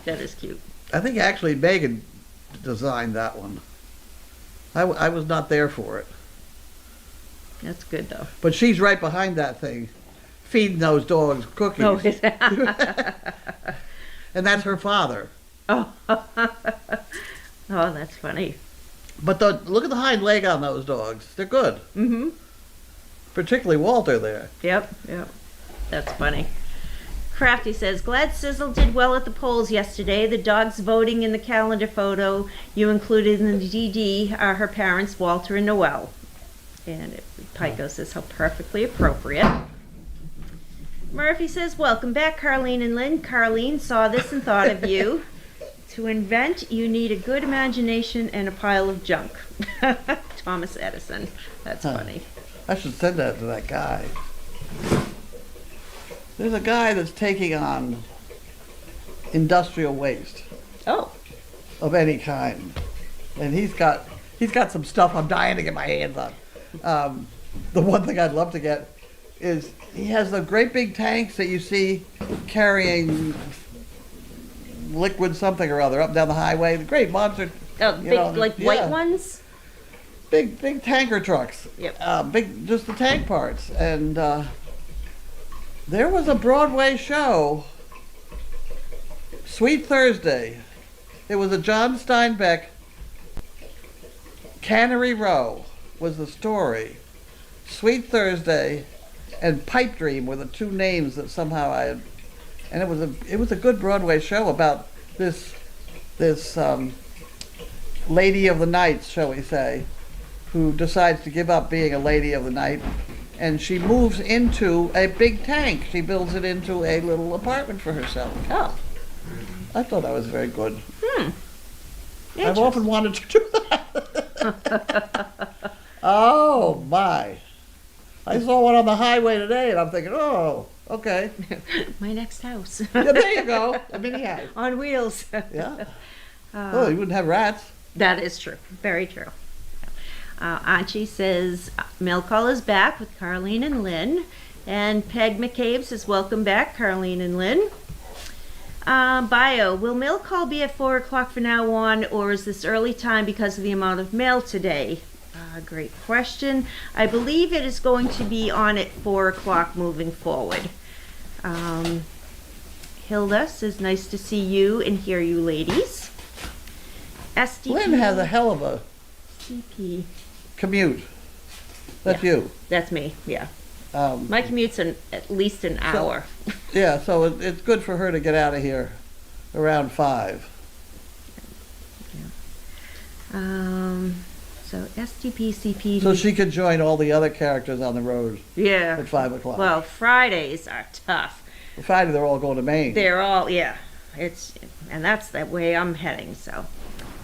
That is cute. I think actually Megan designed that one. I was not there for it. That's good, though. But she's right behind that thing, feeding those dogs cookies. Oh, and that's her father. oh. Oh, that's funny. But look at the hind leg on those dogs. They're good. Mm-hmm. Particularly Walter there. Yep. That's funny. Crafty says, glad Sizzle did well at the polls yesterday. The dogs voting in the calendar photo you included in the DD are her parents, Walter and Noel. And Pico says, how perfectly appropriate. Murphy says, welcome back, Carlene and Lynn. Carlene saw this and thought of you. To invent, you need a good imagination and a pile of junk. Thomas Edison. That's funny. I should send that to that guy. There's a guy that's taking on industrial waste. Oh. Of any kind. And he's got some stuff I'm dying to get my hands on. The one thing I'd love to get is he has the great big tanks that you see carrying liquid something or other up and down the highway. The great monster. White ones? Big tanker trucks. Yep. Just the tank parts. And there was a Broadway show, Sweet Thursday. It was a John Steinbeck, Cannery Row was the story. Sweet Thursday and Pipe Dream were the two names that somehow I had, and it was a good Broadway show about this lady of the night, shall we say, who decides to give up being a lady of the night, and she moves into a big tank. She builds it into a little apartment for herself. Oh. I thought that was very good. I've often wanted to do that. Oh my. I saw one on the highway today and I'm thinking, oh, okay. My next house. Yeah, there you go. A mini house. On wheels. Yeah. Oh, you wouldn't have rats. That is true. Very true. Archie says, mail call is back with Carlene and Lynn. And Peg McCabe says, welcome back, Carlene and Lynn. Bio, will mail call be at 4 o'clock from now on, or is this early time because of the amount of mail today? Great question. I believe it is going to be on at 4 o'clock moving forward. Hilda says, nice to see you and hear you ladies. SDPMC. Lynn has a hell of a CP. commute. That's you. That's me, yeah. My commute's at least an hour. Yeah, so it's good for her to get out of here around 5. So SDPCP. So she could join all the other characters on the road Yeah. at 5 o'clock. Well, Fridays are tough. Friday they're all going to Maine. They're all, yeah. And that's the way I'm heading, so.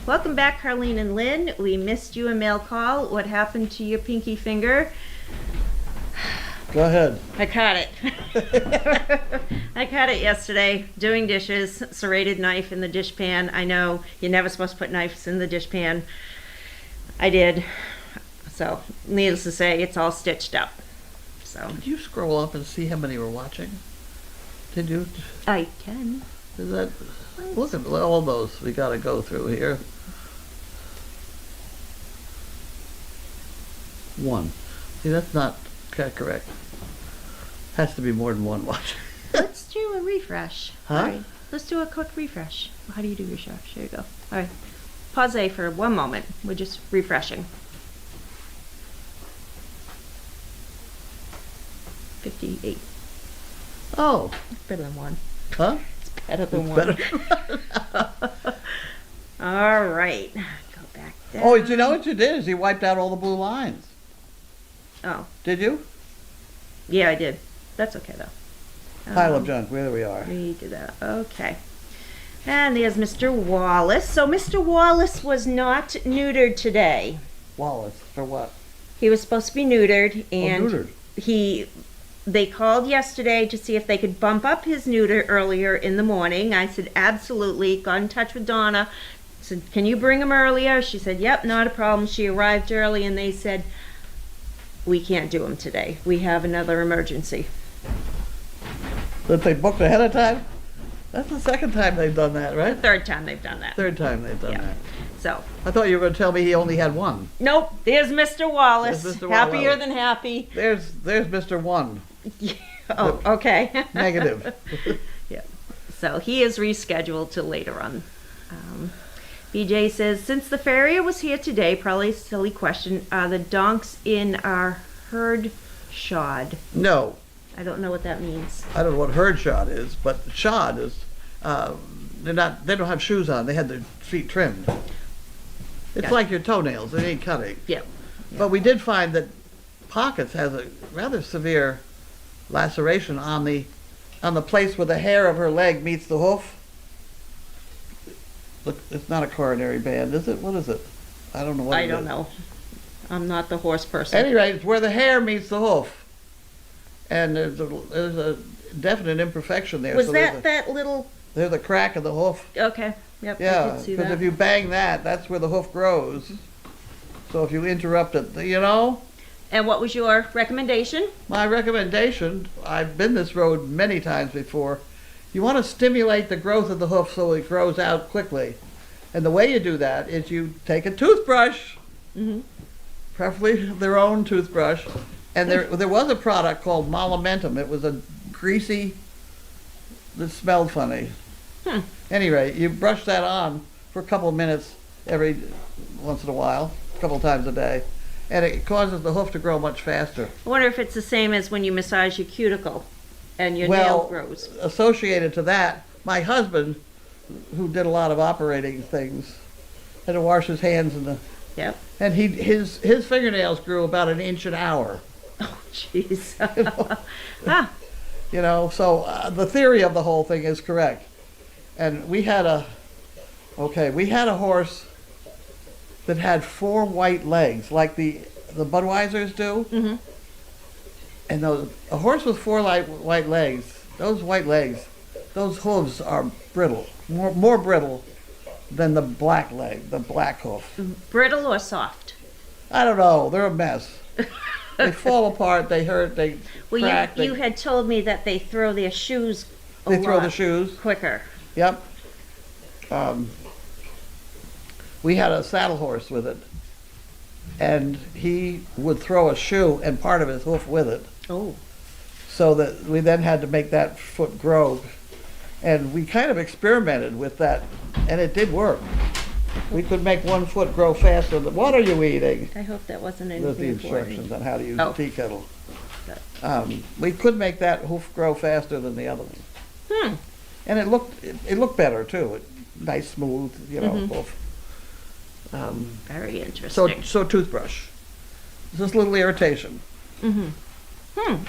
Welcome back, Carlene and Lynn. We missed you a mail call. What happened to your pinky finger? Go ahead. I caught it. I caught it yesterday doing dishes, serrated knife in the dish pan. I know you're never supposed to put knives in the dish pan. I did. So, needless to say, it's all stitched up. So, Did you scroll up and see how many were watching? Did you? I can. Is that? Look at all those we got to go through here. 1. See, that's not correct. Has to be more than 1 watching. Let's do a refresh. Huh? All right. Let's do a quick refresh. How do you do refresh? There you go. All right. Pause for 1 moment. We're just refreshing. 58. Oh. Better than 1. Huh? It's better than 1. Better. All right. Go back down. Oh, you know what you did is you wiped out all the blue lines. Oh, Did you? yeah, I did. That's okay, though. Pile of junk. There we are. We did that. Okay. And there's Mr. Wallace. So Mr. Wallace was not neutered today. Wallace, for what? He was supposed to be neutered, and neutered. they called yesterday to see if they could bump up his neuter earlier in the morning. I said, absolutely. Got in touch with Donna. Said, can you bring him earlier? She said, yep, not a problem. She arrived early, and they said, we can't do him today. We have another emergency. That they booked ahead of time? That's the second time they've done that, The right? third time they've done that. Third time they've done Yeah. that. So, I thought you were going to tell me he only had 1. nope, there's Mr. Wallace. There's Mr. Happier Wallace. than happy. There's Mr. 1. Oh, okay. Negative. Yeah. So he is rescheduled to later on. BJ says, since the farrier was here today, probably a silly question, are the donks in our herd shod? No. I don't know what that means. I don't know what herd shod is, but shod is, they don't have shoes on. They had their feet trimmed. It's Gotcha. like your toenails. They ain't cutting. Yep. But we did find that Pockets has a rather severe laceration on the place where the hair of her leg meets the hoof. Look, it's not a coronary band, is it? What is it? I don't know what I it don't is. know. I'm not the horse person. At any rate, it's where the hair meets the hoof. And there's a definite imperfection there. Was So that little... there's a crack in the hoof. Okay. Yep, I Yeah, did see because that. if you bang that, that's where the hoof grows. So if you interrupt it, you know? And what was your recommendation? My recommendation, I've been this road many times before, you want to stimulate the growth of the hoof so it grows out quickly. And the way you do that is you take a toothbrush, Mm-hmm. preferably their own toothbrush, and there was a product called Monumentum. It was a greasy, that smelled funny. Anyway, you brush that on for a couple of minutes every once in a while, a couple of times a day, and it causes the hoof to grow much faster. I wonder if it's the same as when you massage your cuticle and your nail grows. Associated to that, my husband, who did a lot of operating things, had to wash his hands Yep. and his fingernails grew about an inch an hour. Oh, jeez. Ah. You know, so the theory of the whole thing is correct. And we had a horse that had 4 white legs, like the Budweisers do. Mm-hmm. And a horse with 4 white legs, those white legs, those hooves are brittle, more brittle than the black leg, the black hoof. Brittle or soft? I don't know, they're a mess. They fall apart, they hurt, they crack. You had told me that they throw their shoes They throw the shoes. quicker. Yep. We had a saddle horse with it, and he would throw a shoe and part of his hoof with it. Oh. So that we then had to make that foot grow. And we kind of experimented with that, and it did work. We could make one foot grow faster. What are you eating? I hope that wasn't There's the anything for me. instructions on how to use Oh. a tea kettle. We could make that hoof grow faster than the other one. Hmm. And it looked better too. Nice, smooth, hoof. Very interesting. So toothbrush. Just a little irritation.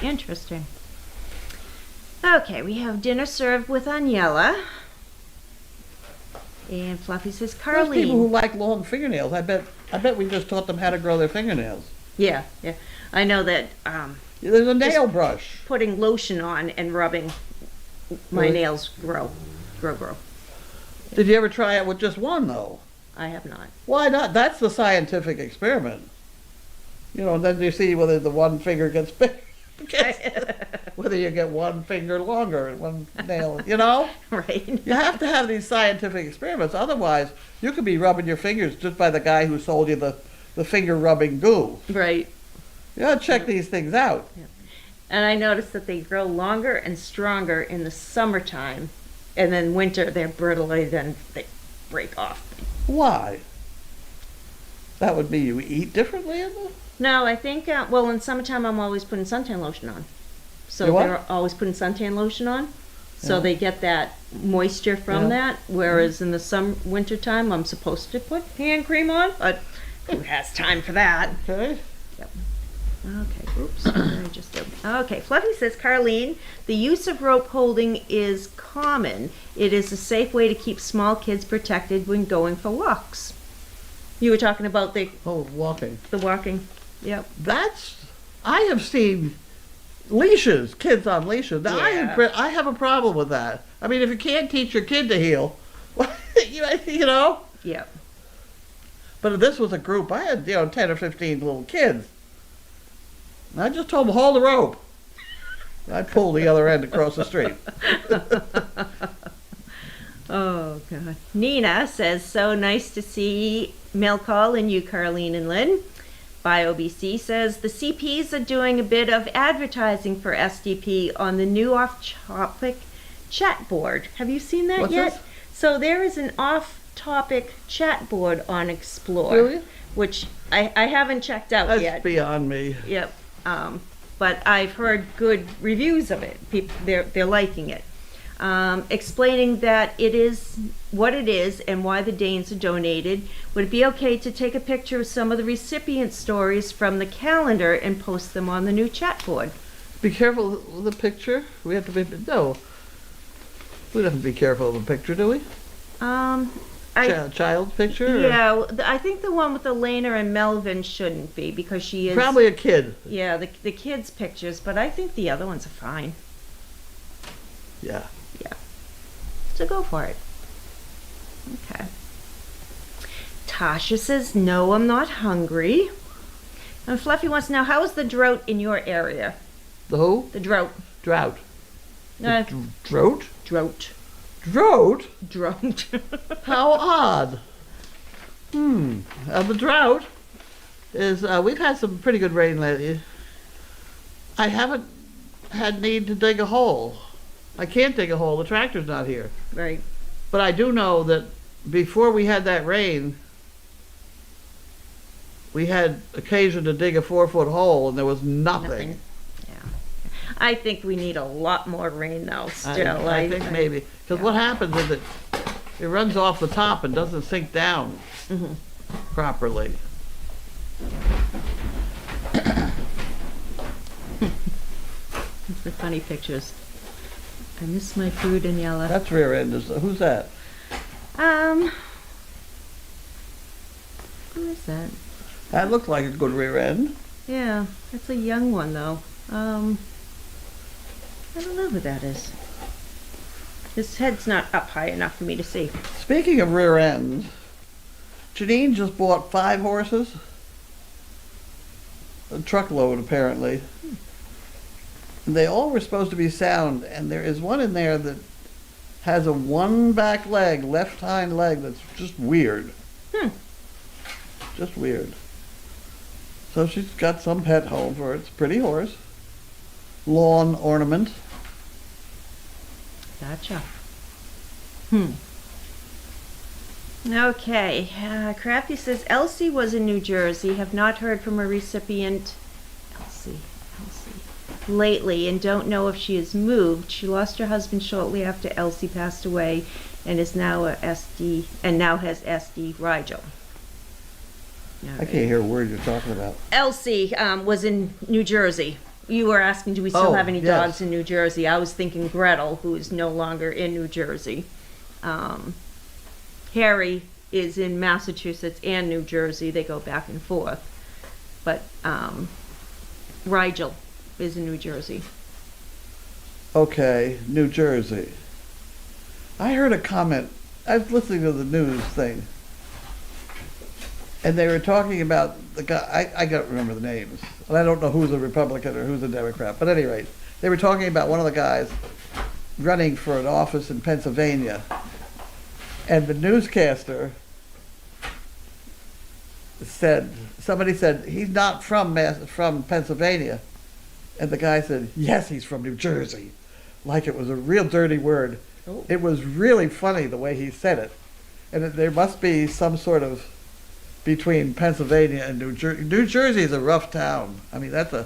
Interesting. Okay, we have dinner served with Agnella. And Fluffy says, There's people who Carlene. like long fingernails. I bet we just taught them how to grow their fingernails. Yeah. I know that There's a nail brush. putting lotion on and rubbing my Really? nails grow. Did you ever try it with just one though? I have not. Why not? That's the scientific experiment. And then you see whether the one finger gets bigger. Whether you get one finger longer and one nail, Right. You have to have these scientific experiments. Otherwise, you could be rubbing your fingers just by the guy who sold you the finger rubbing goo. Right. You gotta check these things out. And I noticed that they grow longer and stronger in the summertime, and then winter they're brittler, then they break off. Why? That would be you eat differently in the... No, I think, in summertime I'm always putting suntan lotion on. So You what? they're always putting suntan lotion on. So Yeah. they get that moisture from Yeah. that. Whereas in the winter time I'm supposed to put hand cream on, but who has time for that? Okay. Okay, oops. I just did. Okay, Fluffy says, Carlene, the use of rope holding is common. It is a safe way to keep small kids protected when going for walks. You were talking about the walking. walking. Yep. I have seen leashes, kids on leashes. Now, Yeah. I have a problem with that. I mean, if you can't teach your kid to heel, Yep. But if this was a group, I had, 10 or 15 little kids. And I just told them, hold the rope. I'd pull the other end across the street. Oh, God. Nina says, so nice to see mail call and you, Carlene and Lynn. BioBC says, the CPs are doing a bit of advertising for SDP on the new off-topic chat board. Have you seen that What's yet? this? So there is an off-topic chat board on Explore. Really? Which I haven't checked out That's yet. beyond me. Yep. But I've heard good reviews of it. They're liking it. Explaining that it is what it is and why the Danes are donated. Would it be okay to take a picture of some of the recipient stories from the calendar and post them on the new chat board? Be careful with the picture. We have to be, no. We don't have to be careful of the picture, do we? Child picture? or- Yeah, I think the one with Elena and Melvin shouldn't be because she is Probably a kid. yeah, the kids' pictures, but I think the other ones are fine. Yeah. So go for it. Okay. Tasha says, no, I'm not hungry. And Fluffy wants to know, how is the drought in your area? The who? The drought. Drought. Uh, Drought? drought. Drought? Drought. How odd. The drought is, we've had some pretty good rain lately. I haven't had need to dig a hole. I can't dig a hole. The tractor's not here. Right. But I do know that before we had that rain, we had occasion to dig a 4-foot hole and there was nothing. Yeah. I think we need a lot more rain though, still. I think maybe. Because what happens is it runs off the top and doesn't sink down properly. Those are funny pictures. I miss my food in yellow. That's rear end. Who's that? Who is that? That looks like a good rear end. Yeah, that's a young one though. I don't know who that is. His head's not up high enough for me to see. Speaking of rear ends, Janine just bought 5 horses. A truckload, apparently. And they all were supposed to be sound, and there is one in there that has a one back leg, left hind leg, that's just weird. Just weird. So she's got some pet home for it. It's a pretty horse. Lawn ornament. Gotcha. Okay. Crafty says, Elsie was in New Jersey. Have not heard from a recipient. Elsie. lately and don't know if she has moved. She lost her husband shortly after Elsie passed away and is now now has SD Rigel. I can't hear a word you're talking about. Elsie was in New Jersey. You were asking, do we still have any yes. dogs in New Jersey? I was thinking Gretel, who is no longer in New Jersey. Harry is in Massachusetts and New Jersey. They go back and forth. But Rigel is in New Jersey. Okay, New Jersey. I heard a comment. I was listening to the news thing, and they were talking about the guy. I don't remember the names, and I don't know who's a Republican or who's a Democrat. But at any rate, they were talking about one of the guys running for an office in Pennsylvania, and the newscaster somebody said he's not from Pennsylvania, and the guy said yes, he's from New Jersey, like it was a real dirty word. Oh. It was really funny the way he said it, and there must be some sort of between Pennsylvania and New Jersey. New Jersey is a rough town. I mean, that's a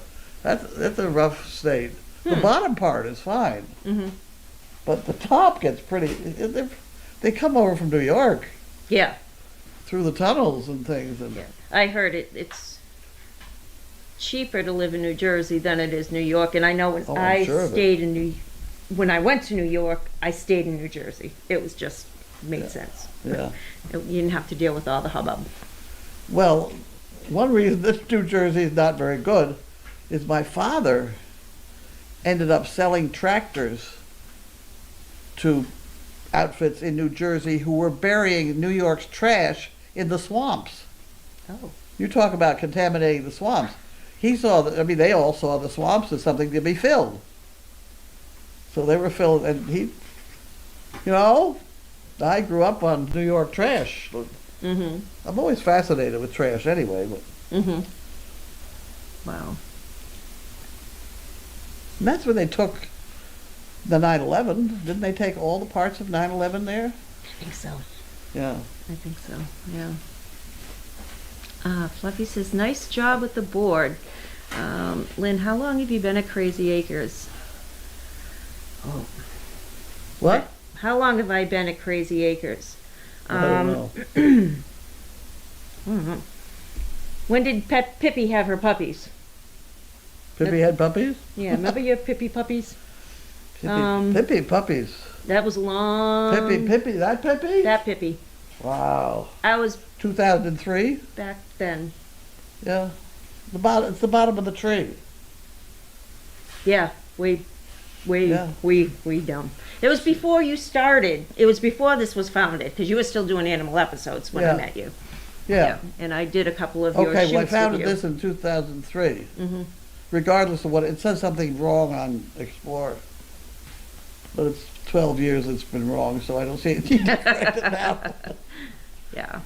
rough state. The bottom part is fine, but the top gets pretty. They come over from New York. Yeah. Through the tunnels and things. And Yeah. I heard it's cheaper to live in New Jersey than it is New York. And I know when when I went to New York, I stayed in New Jersey. It was just made sense. Yeah. You didn't have to deal with all the hubbub. Well, one reason this New Jersey is not very good is my father ended up selling tractors to outfits in New Jersey who were burying New York's trash in the swamps. Oh. You talk about contaminating the swamps. He saw that. I mean, they all saw the swamps as something to be filled. So they were filled, and I grew up on New York trash. I'm always fascinated with trash anyway. But. Wow. And that's when they took the 9/11. Didn't they take all the parts of 9/11 there? I think so. Yeah. I think so, yeah. Fluffy says, nice job with the board. Lynn, how long have you been at Crazy Acres? Oh. What? How long have I been at Crazy Acres? I don't know. I don't know. When did Pippi have her puppies? Pippi had puppies? Yeah, remember your Pippi puppies? Pippi puppies. That was long. Pippi, that Pippi? That Pippi. Wow. I was 2003? back then. Yeah. It's the bottom of the tree. Yeah, way down. It was before you started. It was before this was founded, because you were still doing animal episodes when I met you. Yeah. And I did a couple of your shoots Okay, well, I with founded you. this in 2003. Regardless of what, it says something wrong on Explorer. But it's 12 years it's been wrong, so I don't see it. You can correct it now. Yeah.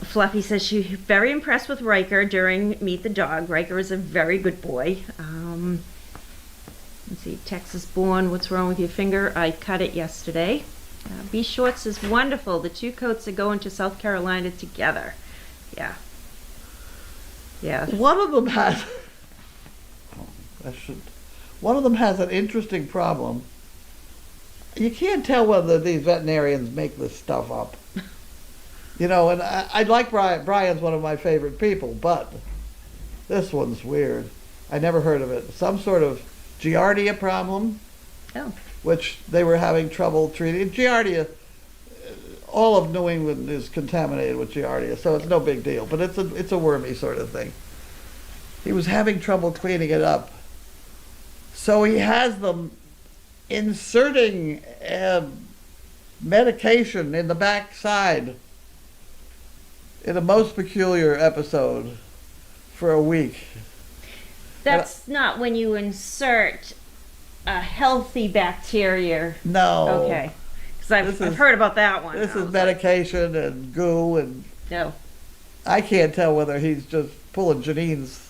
Fluffy says she's very impressed with Riker during Meet the Dog. Riker is a very good boy. Let's see, Texas born, what's wrong with your finger? I cut it yesterday. B. Shorts is wonderful. The two coats are going to South Carolina together. Yeah. Yeah. One of them has... One of them has an interesting problem. You can't tell whether these veterinarians make this stuff up. And I like Brian. Brian's one of my favorite people, but this one's weird. I never heard of it. Some sort of Giardia problem, which they were having trouble treating. Giardia, all of New England is contaminated with Giardia, so it's no big deal, but it's a wormy sort of thing. He was having trouble cleaning it up. So he has them inserting medication in the back side in a most peculiar episode for a week. That's not when you insert a healthy bacteria. No. Okay. Because I've heard about that one. This is medication and goo and... No. I can't tell whether he's just pulling Janine's...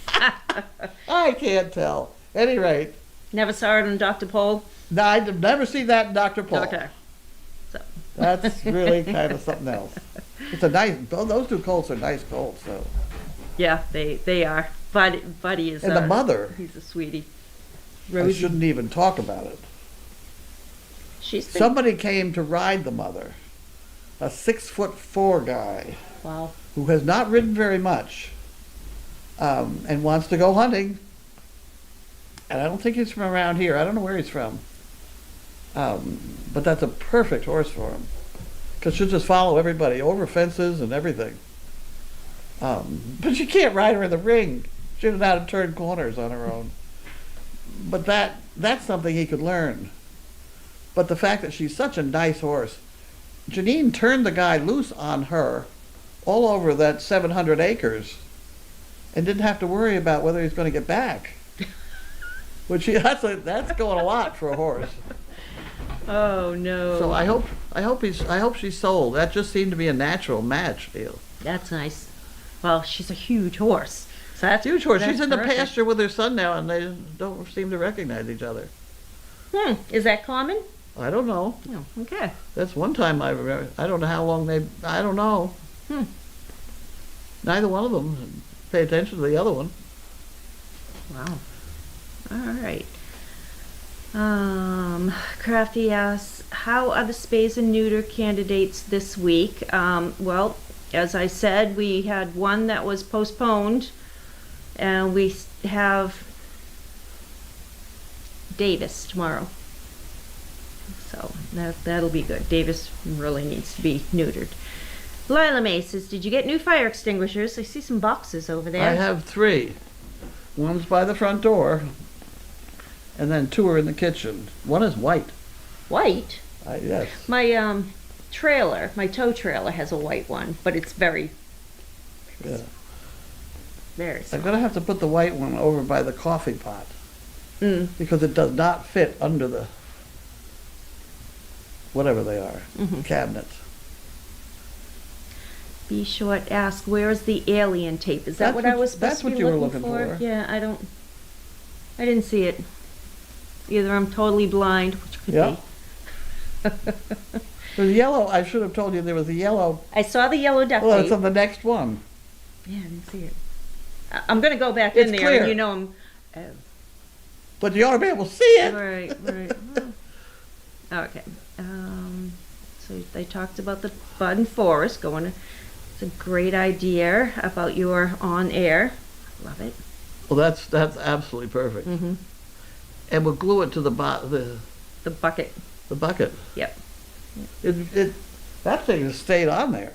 I can't tell. Any rate. Never saw it on Dr. Pol? No, I've never seen that in Dr. Pol. Okay. So. That's really kind of something else. It's a nice, those two colts are nice colts, so. Yeah, they are. Buddy is And the mother, he's a sweetie. I Rosie. shouldn't even talk about it. She's been, Somebody came to ride the mother, a 6'4" guy wow. who has not ridden very much, and wants to go hunting. And I don't think he's from around here. I don't know where he's from. But that's a perfect horse for him, because she'll just follow everybody over fences and everything. But you can't ride her in the ring. She doesn't know how to turn corners on her own. But that's something he could learn. But the fact that she's such a nice horse, Janine turned the guy loose on her all over that 700 acres and didn't have to worry about whether he's going to get back. Which that's going a lot for a horse. Oh no. So I hope she's sold. That just seemed to be a natural match deal. That's nice. Well, she's a huge horse. So that's Huge horse. that's She's in the perfect. pasture with her son now, and they don't seem to recognize each other. Is that common? I don't know. Oh, okay. That's one time I remember. I don't know how long I don't know. Neither one of them pay attention to the other one. Wow. All right. Crafty asks, how are the spays and neuter candidates this week? Well, as I said, we had one that was postponed, and we have Davis tomorrow. So that'll be good. Davis really needs to be neutered. Lila May says, did you get new fire extinguishers? I see some boxes over there. I have 3. One's by the front door, and then 2 are in the kitchen. One is white. White? Yes. My trailer, my tow trailer has a white one, but it's very Yeah. very I'm small. going to have to put the white one over by the coffee pot, because it does not fit under the whatever they are, cabinets. Be Short asked, where is the alien tape? Is that what I was supposed that's to be what you were looking looking for. Yeah, I didn't see it. Either I'm totally blind, which could Yeah. be. There's yellow. I should have told you there was a yellow. I saw the yellow duct Well, tape. it's on the next one. Yeah, I didn't see it. I'm gonna go back It's in there, clear. and you know I'm. But you ought to be able to see it. Right. Well, okay. So they talked about the Bud and Forest going. It's a great idea about your on air. Love it. Well, that's absolutely perfect. And we'll glue it to the The bucket. the bucket. Yep. That thing has stayed on there.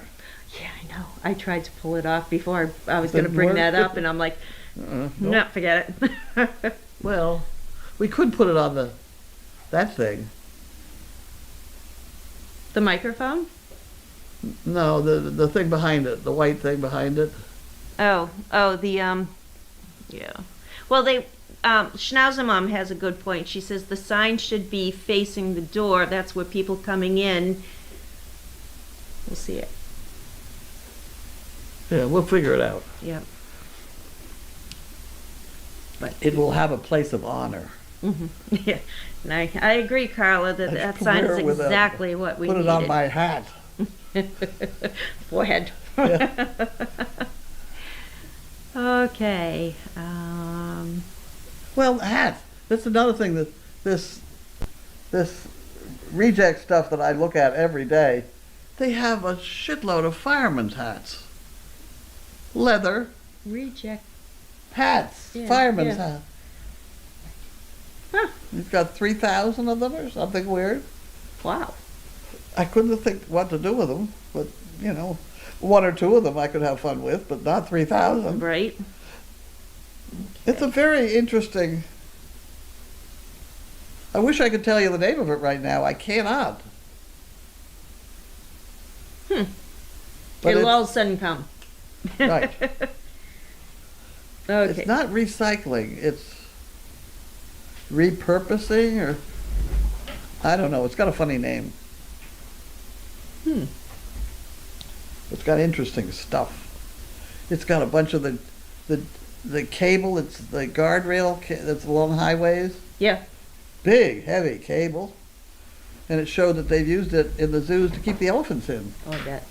Yeah, I know. I tried to pull it off before I was going to Didn't bring work? that up, and I'm like, Nope. no, forget it. Well, we could put it on that thing. The microphone? No, the thing behind it, the white thing behind it. Oh, yeah. Well, Schnauzer Mom has a good point. She says the sign should be facing the door. That's where people coming in will see it. Yeah, we'll figure it out. Yeah. But It will have a place of honor. yeah, and I agree, Carla, that that sign is With exactly what we put needed. it on my hat. Forehead. Yeah. Okay. Well, hats. That's another thing that this reject stuff that I look at every day. They have a shitload of firemen's hats, leather Reject. hats, Yeah, firemen's yeah. hats. Huh. You've got 3,000 of them or something weird. Wow. I couldn't think what to do with them, but you know, 1 or 2 of them I could have fun with, but not 3,000. Right. It's a very interesting. I wish I could tell you the name of it right now. I cannot. But It'll all of a sudden come. right. Okay. It's not recycling. It's repurposing, or I don't know. It's got a funny name. It's got interesting stuff. It's got a bunch of the cable. It's the guardrail that's along highways. Yeah. Big, heavy cable. And it showed that they've used it in the zoos to keep the elephants in. Oh, that.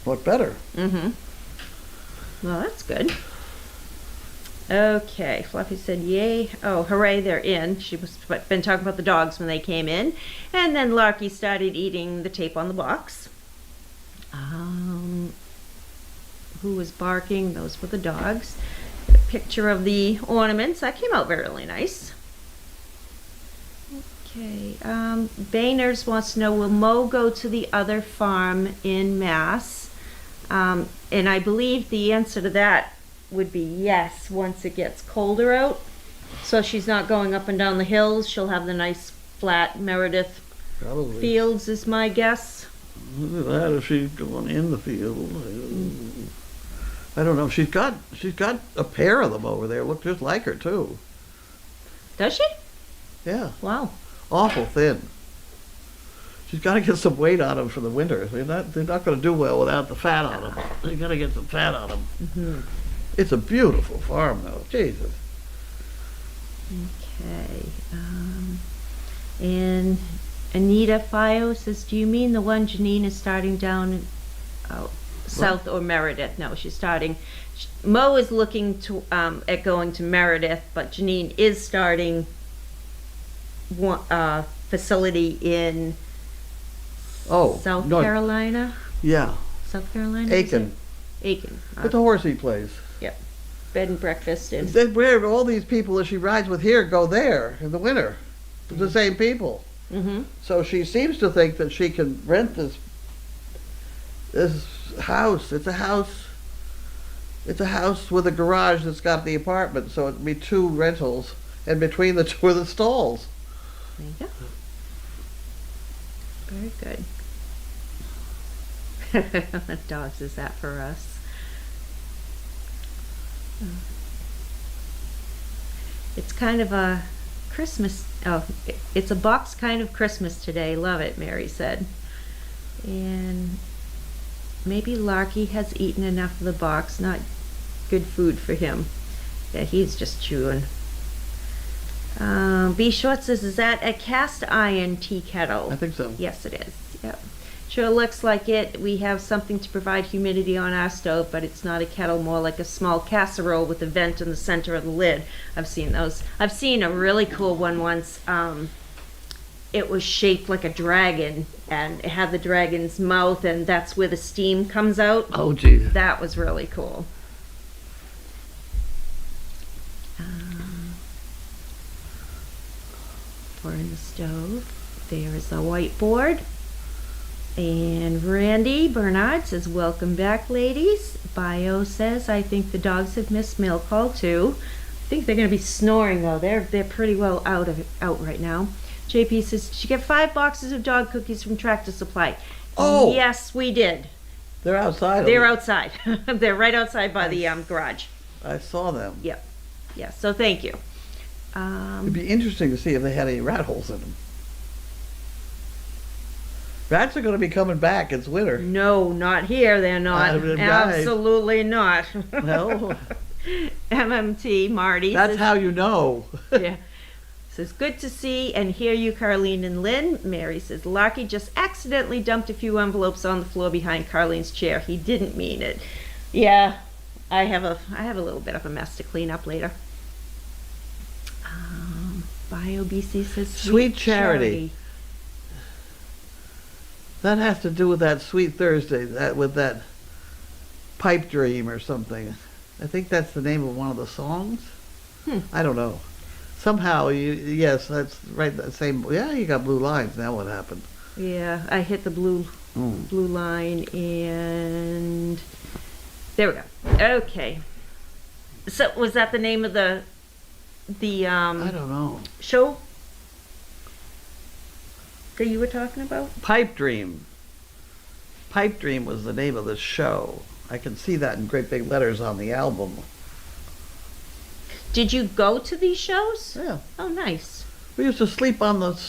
What better? Well, that's good. Okay, Fluffy said, yay. Oh, hooray, they're in. She was been talking about the dogs when they came in. And then Larky started eating the tape on the box. Who was barking? Those were the dogs. A picture of the ornaments. That came out really nice. Okay, Bayners wants to know, will Mo go to the other farm in Mass? And I believe the answer to that would be yes, once it gets colder out. So she's not going up and down the hills. She'll have the nice flat Meredith Probably. fields is my guess. Look at that, if she's going in the field. I don't know. She's got a pair of them over there. Look just like her too. Does she? Yeah. Wow. Awful thin. She's got to get some weight on them for the winter. They're not going to do well without the fat on them. You got to get some fat on them. Mm-hmm. It's a beautiful farm, though. Jesus. Okay. And Anita Fio says, do you mean the one Janine is starting down south or Meredith? No, she's starting. Mo is looking to at going to Meredith, but Janine is starting one facility in South North Carolina. Yeah. South Carolina. Aiken. Aiken. At the horsey place. Yep. Bed and breakfast and. Then where all these people that she rides with here go there in the winter. The same people. Mm-hmm. So she seems to think that she can rent this house. It's a house. It's a house with a garage that's got the apartment, so it'd be 2 rentals, and between the 2 are the stalls. There you go. Very good. What dogs is that for us? It's kind of a Christmas. Oh, it's a box kind of Christmas today. Love it, Mary said. And maybe Larky has eaten enough of the box. Not good food for him. Yeah, he's just chewing. B. Short says, is that a cast iron tea kettle? I think so. Yes, it is. Yep. Sure looks like it. We have something to provide humidity on our stove, but it's not a kettle, more like a small casserole with a vent in the center of the lid. I've seen those. I've seen a really cool one once. It was shaped like a dragon, and it had the dragon's mouth, and that's where the steam comes out. Oh, geez. That was really cool. We're in the stove. There is a whiteboard. And Randy Bernard says, welcome back, ladies. Bio says, I think the dogs have missed mail call too. I think they're going to be snoring though. They're pretty well out right now. JP says, did you get 5 boxes of dog cookies from Tractor Supply? Oh! Yes, we did. They're outside. They're outside. They're right outside by the garage. I saw them. Yep. Yeah, so thank you. It'd be interesting to see if they had any rat holes in them. Rats are going to be coming back. It's winter. No, not here. They're not. Absolutely not. No. MMT Marty. That's says, how you know. Yeah. Says, good to see and hear you, Carlene and Lynn. Mary says, Larky just accidentally dumped a few envelopes on the floor behind Carlene's chair. He didn't mean it. Yeah, I have a little bit of a mess to clean up later. BioBC says, Sweet Charity. That has to do with that Sweet Thursday, with that Pipe Dream or something. I think that's the name of one of the songs. I don't know. Somehow, yes, that's right. That same. Yeah, you got blue lines. Now what happened? Yeah, I hit the blue line, and there we go. Okay. So was that the name of the I don't know. show that you were talking about? Pipe Dream. Pipe Dream was the name of the show. I can see that in great big letters on the album. Did you go to these shows? Yeah. Oh, nice. We used to sleep on the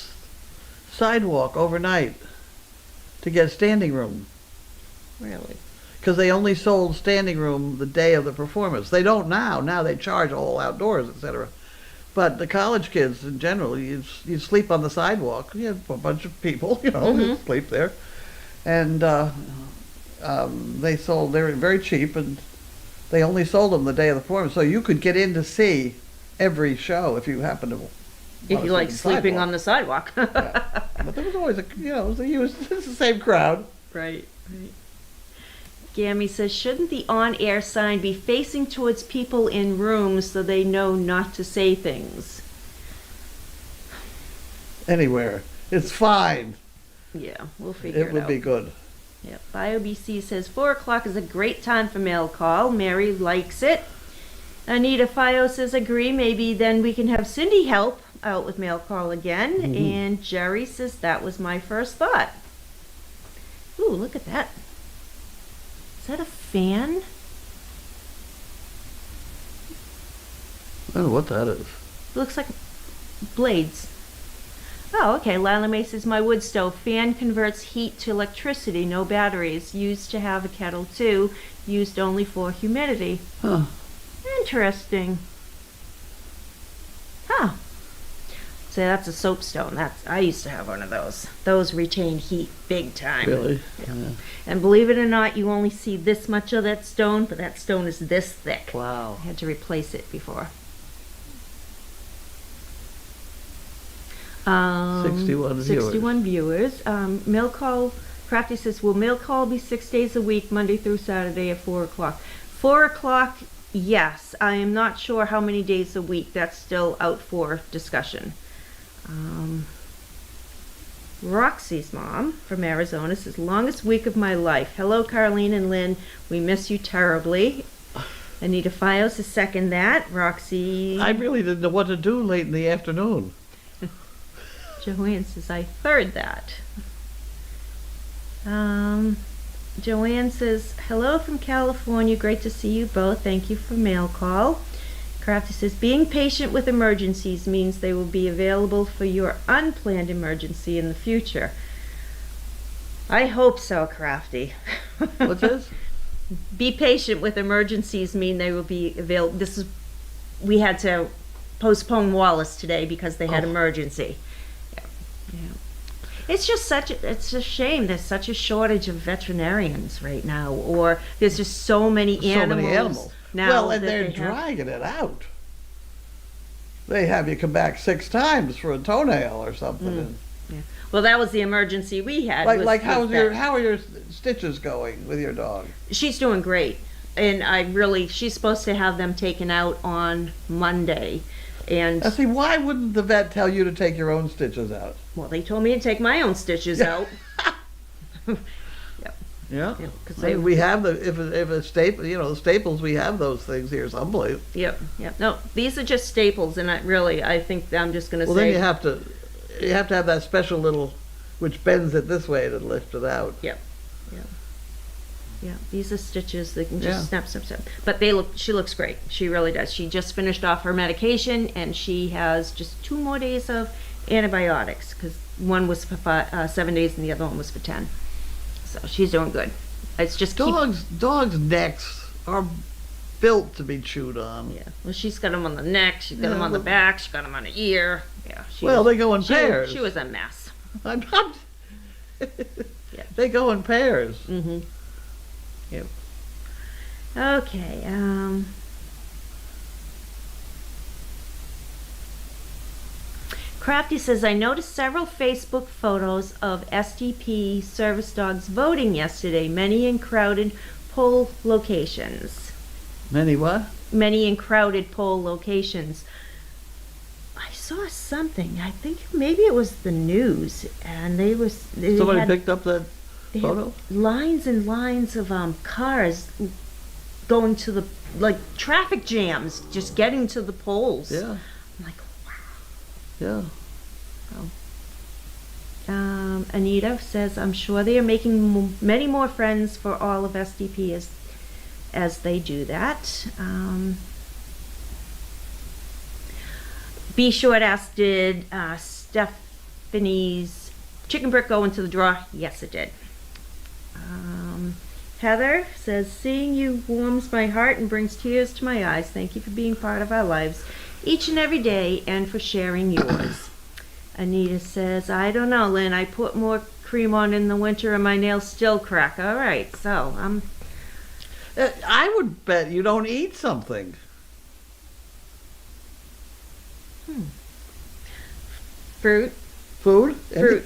sidewalk overnight to get standing room. Really? Because they only sold standing room the day of the performance. They don't now. Now they charge all outdoors, etc. But the college kids in general, you sleep on the sidewalk. You have a bunch of people, who sleep there. And they were very cheap, and they only sold them the day of the performance, so you could get in to see every show if you happen to. If you like sleeping on the sidewalk. Yeah. But there was always it's the same crowd. Right. Gammy says, shouldn't the on-air sign be facing towards people in rooms so they know not to say things? Anywhere. It's fine. Yeah, we'll figure it out. It would be good. Yep. BioBC says 4 o'clock is a great time for mail call. Mary likes it. Anita Fio says agree. Maybe then we can have Cindy help out with mail call again. Mm-hmm. And Jerry says that was my first thought. Ooh, look at that. Is that a fan? I don't know what that is. It looks like blades. Oh, okay. Lila May says my wood stove fan converts heat to electricity, no batteries. Used to have a kettle too, used only for humidity. Huh. Interesting. Huh. So that's a soapstone. I used to have one of those. Those retain heat big time. Really? Yeah. And believe it or not, you only see this much of that stone, but that stone is this thick. Wow. I had to replace it before. 61 viewers. 61 viewers. Mail call, Crafty says, will mail call be 6 days a week, Monday through Saturday at 4 o'clock? 4 o'clock, yes. I am not sure how many days a week. That's still out for discussion. Roxy's mom from Arizona says, longest week of my life. Hello, Carlene and Lynn. We miss you terribly. Anita Fios is second that. Roxy. I really didn't know what to do late in the afternoon. Joanne says, I heard that. Joanne says, hello from California. Great to see you both. Thank you for mail call. Crafty says, being patient with emergencies means they will be available for your unplanned emergency in the future. I hope so, Crafty. What's this? Be patient with emergencies mean they will be available. We had to postpone Wallace today because they had emergency. Yeah. It's just it's a shame there's such a shortage of veterinarians right now, or there's just so many animals. Now well, and they're dragging it out. They have you come back 6 times for a toenail or something. Yeah. Well, that was the emergency we had. How are your stitches going with your dog? She's doing great, and she's supposed to have them taken out on Monday. And see, why wouldn't the vet tell you to take your own stitches out? Well, they told me to take my own stitches out. Yep. Yeah. Because we have if a staple, the staples, we have those things here someplace. Yep. No, these are just staples, and I think I'm just going to say. Well, then you have to have that special little, which bends it this way to lift it out. Yep. Yeah, these are stitches that can just snap. But she looks great. She really does. She just finished off her medication, and she has just 2 more days of antibiotics, because one was for 7 days and the other one was for 10. So she's doing good. It's just dogs' necks are built to be chewed on. Yeah. Well, she's got them on the neck. She's got them on the back. She's got them on the ear. Yeah. They go in pairs. She was a mess. I'm not. They go in pairs. Mm-hmm. Yep. Okay. Crafty says, I noticed several Facebook photos of SDP service dogs voting yesterday, many in crowded poll locations. Many what? Many in crowded poll locations. I saw something. I think maybe it was the news, and somebody picked up that photo? Lines and lines of cars going to the traffic jams, just getting to the polls. Yeah. I'm like, wow. Yeah. Anita says, I'm sure they are making many more friends for all of SDP as they do that. B. Short asked, did Stephanie's chicken brick go into the drawer? Yes, it did. Heather says, seeing you warms my heart and brings tears to my eyes. Thank you for being part of our lives each and every day and for sharing yours. Anita says, I don't know, Lynn. I put more cream on in the winter and my nails still crack. All right, so I would bet you don't eat something. Fruit. Food? Fruit.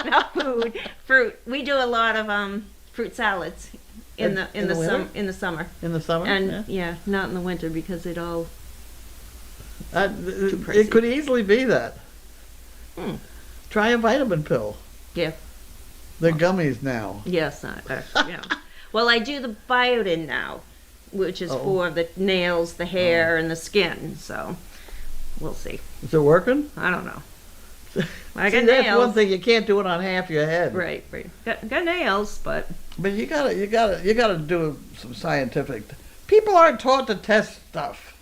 Not food. Fruit. We do a lot of fruit salads in the winter? in the summer. In the summer? And yeah, not in the winter because it all pricey. It could easily be that. Try a vitamin pill. yeah. They're gummies now. Yes, yeah. Well, I do the biotin now, which is for the nails, the hair, and the skin. So we'll see. Is it working? I don't know. I See, got that's nails. one thing, you can't do it on half your head. Right. Got nails, but But you gotta do some scientific. People aren't taught to test stuff.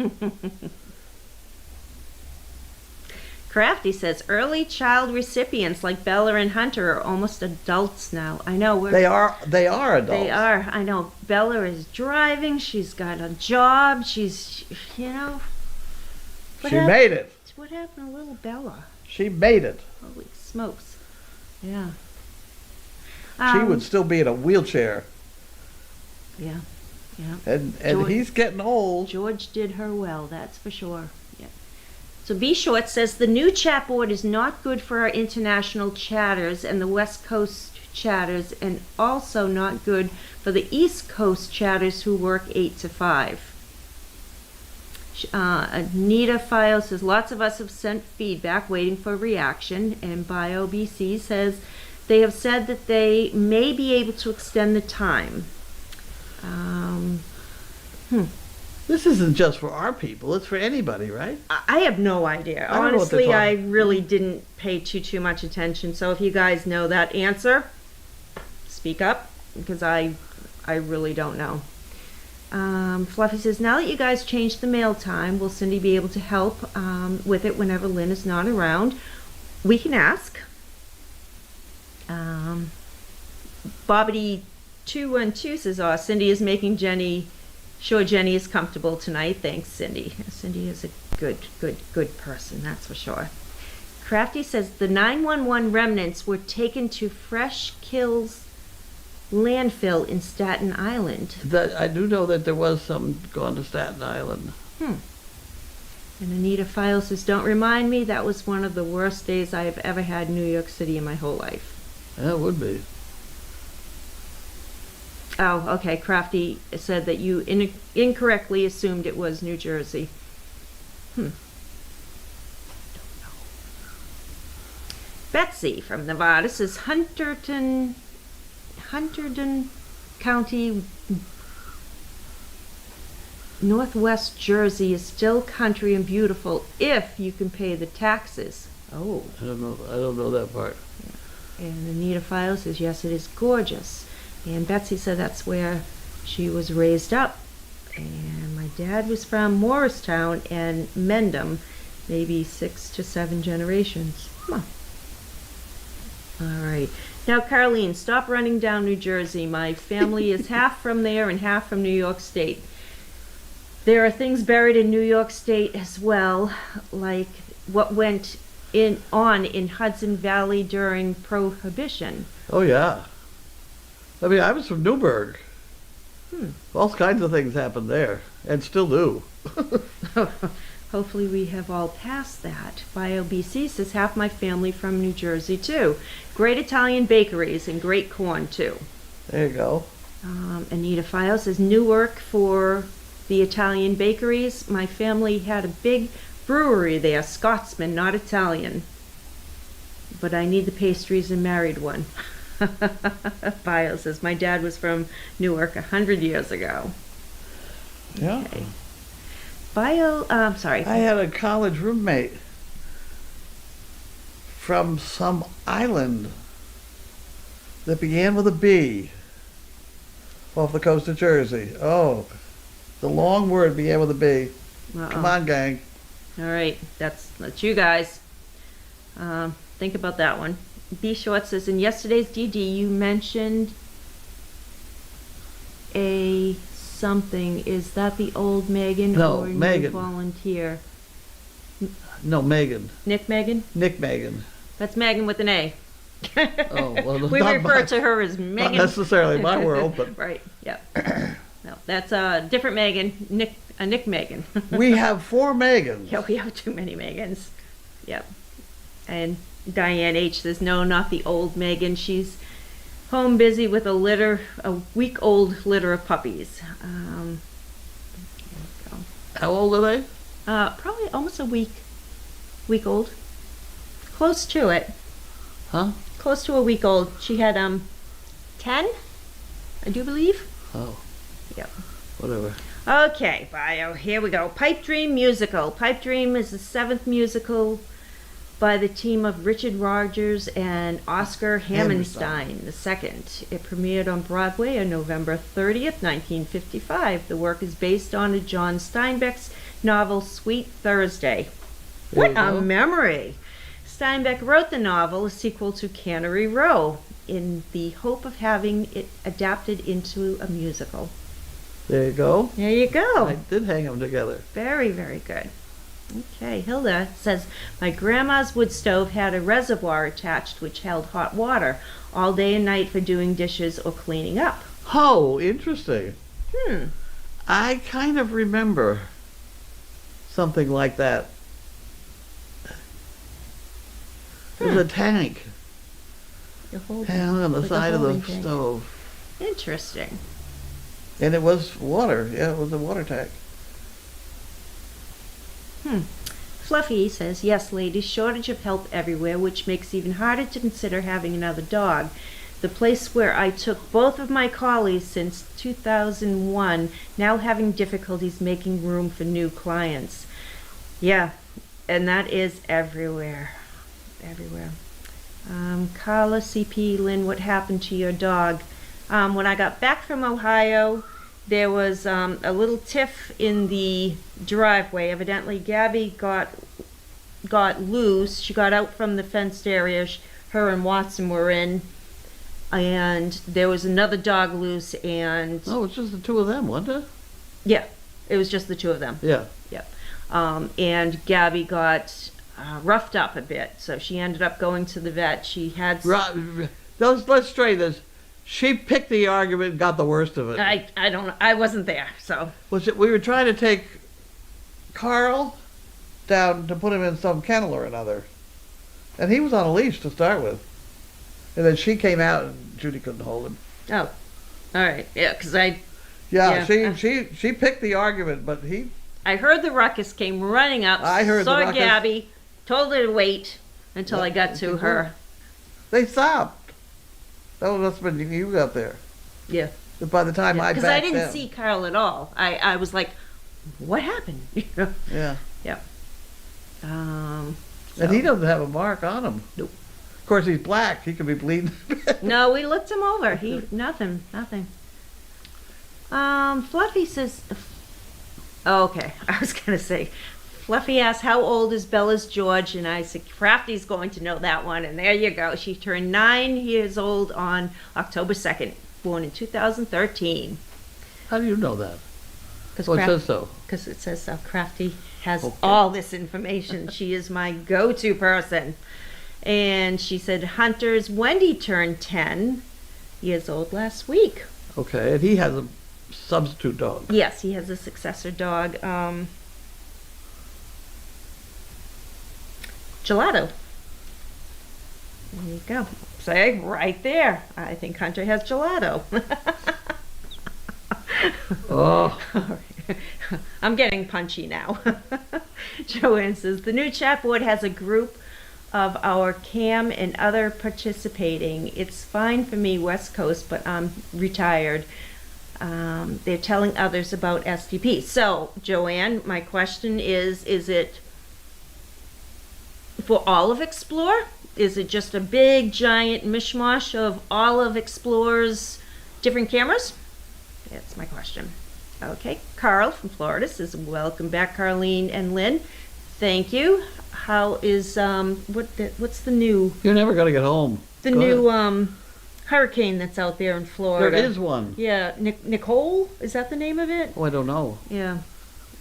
Crafty says early child recipients like Bella and Hunter are almost adults now. I know They are adults. They are. I know. Bella is driving. She's got a job. She's, She made it. What happened to little Bella? She made it. Holy smokes. Yeah. She would still be in a wheelchair. Yeah. And George- he's getting old. George did her well, that's for sure. Yeah. So B Short says the new chat board is not good for our international chatters and the West Coast chatters, and also not good for the East Coast chatters who work 8 to 5. Anita File says lots of us have sent feedback waiting for reaction, and BioBC says they have said that they may be able to extend the time. This isn't just for our people, it's for anybody, right? I have no idea. I don't know what they're Honestly, I talking- really didn't pay too much attention. So if you guys know that answer, speak up, because I really don't know. Fluffy says, now that you guys changed the mail time, will Cindy be able to help with it whenever Lynn is not around? We can ask. Bobbity212 says, Cindy is making sure Jenny is comfortable tonight. Thanks, Cindy. Cindy is a good person, that's for sure. Crafty says the 911 remnants were taken to Fresh Kills landfill in Staten Island. I do know that there was some gone to Staten Island. And Anita File says, don't remind me, that was one of the worst days I have ever had in New York City in my whole life. Yeah, it would be. Oh, okay. Crafty said that you incorrectly assumed it was New Jersey. Don't know. Betsy from Nevada says Hunterdon County, Northwest Jersey is still country and beautiful if you can pay the taxes. Oh. I don't know that part. And Anita File says, yes, it is gorgeous. And Betsy said that's where she was raised up. And my dad was from Morristown and Mendham, maybe 6 to 7 generations. Huh. All right. Now, Carlene, stop running down New Jersey. My family is half from there and half from New York State. There are things buried in New York State as well, like what went on in Hudson Valley during Prohibition. Oh, yeah. I mean, I was from Newburgh. All kinds of things happened there, and still do. Hopefully we have all passed that. BioBC says half my family from New Jersey too. Great Italian bakeries and great corn too. There you go. Anita File says Newark for the Italian bakeries. My family had a big brewery there, Scotsman, not Italian. But I need the pastries and married one. Bio says my dad was from Newark 100 years ago. Yeah. Okay. Sorry. I had a college roommate from some island that began with a B off the coast of Jersey. Oh, the long word began with a B. Uh-oh. Come on, gang. All right, that's you guys. Think about that one. B Short says in yesterday's DD you mentioned a something. Is that the old Megan No, or Megan. new volunteer? No, Megan. Nick Megan? Nick Megan. That's Megan with an A. Oh, well, We not refer my- to her as Megan. Not necessarily my world, but Right. Yeah. that's a different Megan. Nick Megan. We have 4 Megans. Yeah, we have too many Megans. Yep. And Diane H says, no, not the old Megan. She's home busy with a week-old litter of puppies. How old are they? Probably almost a week old. Close to it. Huh? Close to a week old. She had 10, I do believe. Oh. Yep. Whatever. Okay, bio. Here we go. Pipe Dream musical. Pipe Dream is the 7th musical by the team of Richard Rogers and Oscar Hammerstein II. It premiered on Broadway on November 30th, 1955. The work is based on a John Steinbeck's novel Sweet Thursday. What a memory! Steinbeck wrote the novel, a sequel to Cannery Row, in the hope of having it adapted into a musical. There you go. There you go. I did hang them together. Very, very good. Okay, Hilda says, my grandma's wood stove had a reservoir attached which held hot water all day and night for doing dishes or cleaning up. Oh, interesting. Hmm. I kind of remember something like that. There's a tank hanging on the side of the stove. Interesting. And it was water. Yeah, it was a water tank. Fluffy says, yes, ladies, shortage of help everywhere, which makes it even harder to consider having another dog. The place where I took both of my collies since 2001, now having difficulties making room for new clients. Yeah, and that is everywhere. Everywhere. Carla, CP, Lynn, what happened to your dog? When I got back from Ohio, there was a little tiff in the driveway. Evidently, Gabby got loose. She got out from the fenced area her and Watson were in, and there was another dog loose. And oh, it's just the 2 of them, wasn't it? yeah, it was just the 2 of them. Yeah. Yep. And Gabby got roughed up a bit, so she ended up going to the vet. She had Let's straighten this. She picked the argument and got the worst of it. I don't know. I wasn't there, so. We were trying to take Carl down to put him in some kennel or another. And he was on a leash to start with. And then she came out and Judy couldn't hold him. Oh, all right. Yeah, because she picked the argument, but I heard the ruckus, came running up, I heard saw the ruckus. Gabby, told her to wait until I got to her. They stopped. That must have been you got there. Yeah. By the time I backed because I didn't in. see Carl at all. I was like, what happened? Yeah. Yeah. And he doesn't have a mark on him. Nope. Of course, he's black. He could be bleeding. No, we looked him over. Nothing. Fluffy says, oh, okay. I was gonna say, Fluffy asked, how old is Bella's George? And I said, Crafty's going to know that one. And there you go. She turned 9 years old on October 2nd, born in 2013. How do you know that? Because it says so. Because it says so. Crafty has all this information. She is my go-to person. And she said, Hunter's Wendy turned 10 years old last week. Okay, and he has a substitute dog. Yes, he has a successor dog. Gelato. There you go. Say, right there. I think Hunter has gelato. Oh. I'm getting punchy now. Joanne says, the new chat board has a group of our CAM and other participating. It's fine for me, West Coast, but I'm retired. They're telling others about STP. So, Joanne, my question is it for all of Explore? Is it just a big, giant mishmash of all of Explore's different cameras? That's my question. Okay, Carl from Florida says, welcome back, Carlene and Lynn. Thank you. How is, what's the new... You're never going to get home. The new hurricane that's out there in Florida. There is one. Yeah, Nicole? Is that the name of it? Oh, I don't know. Yeah.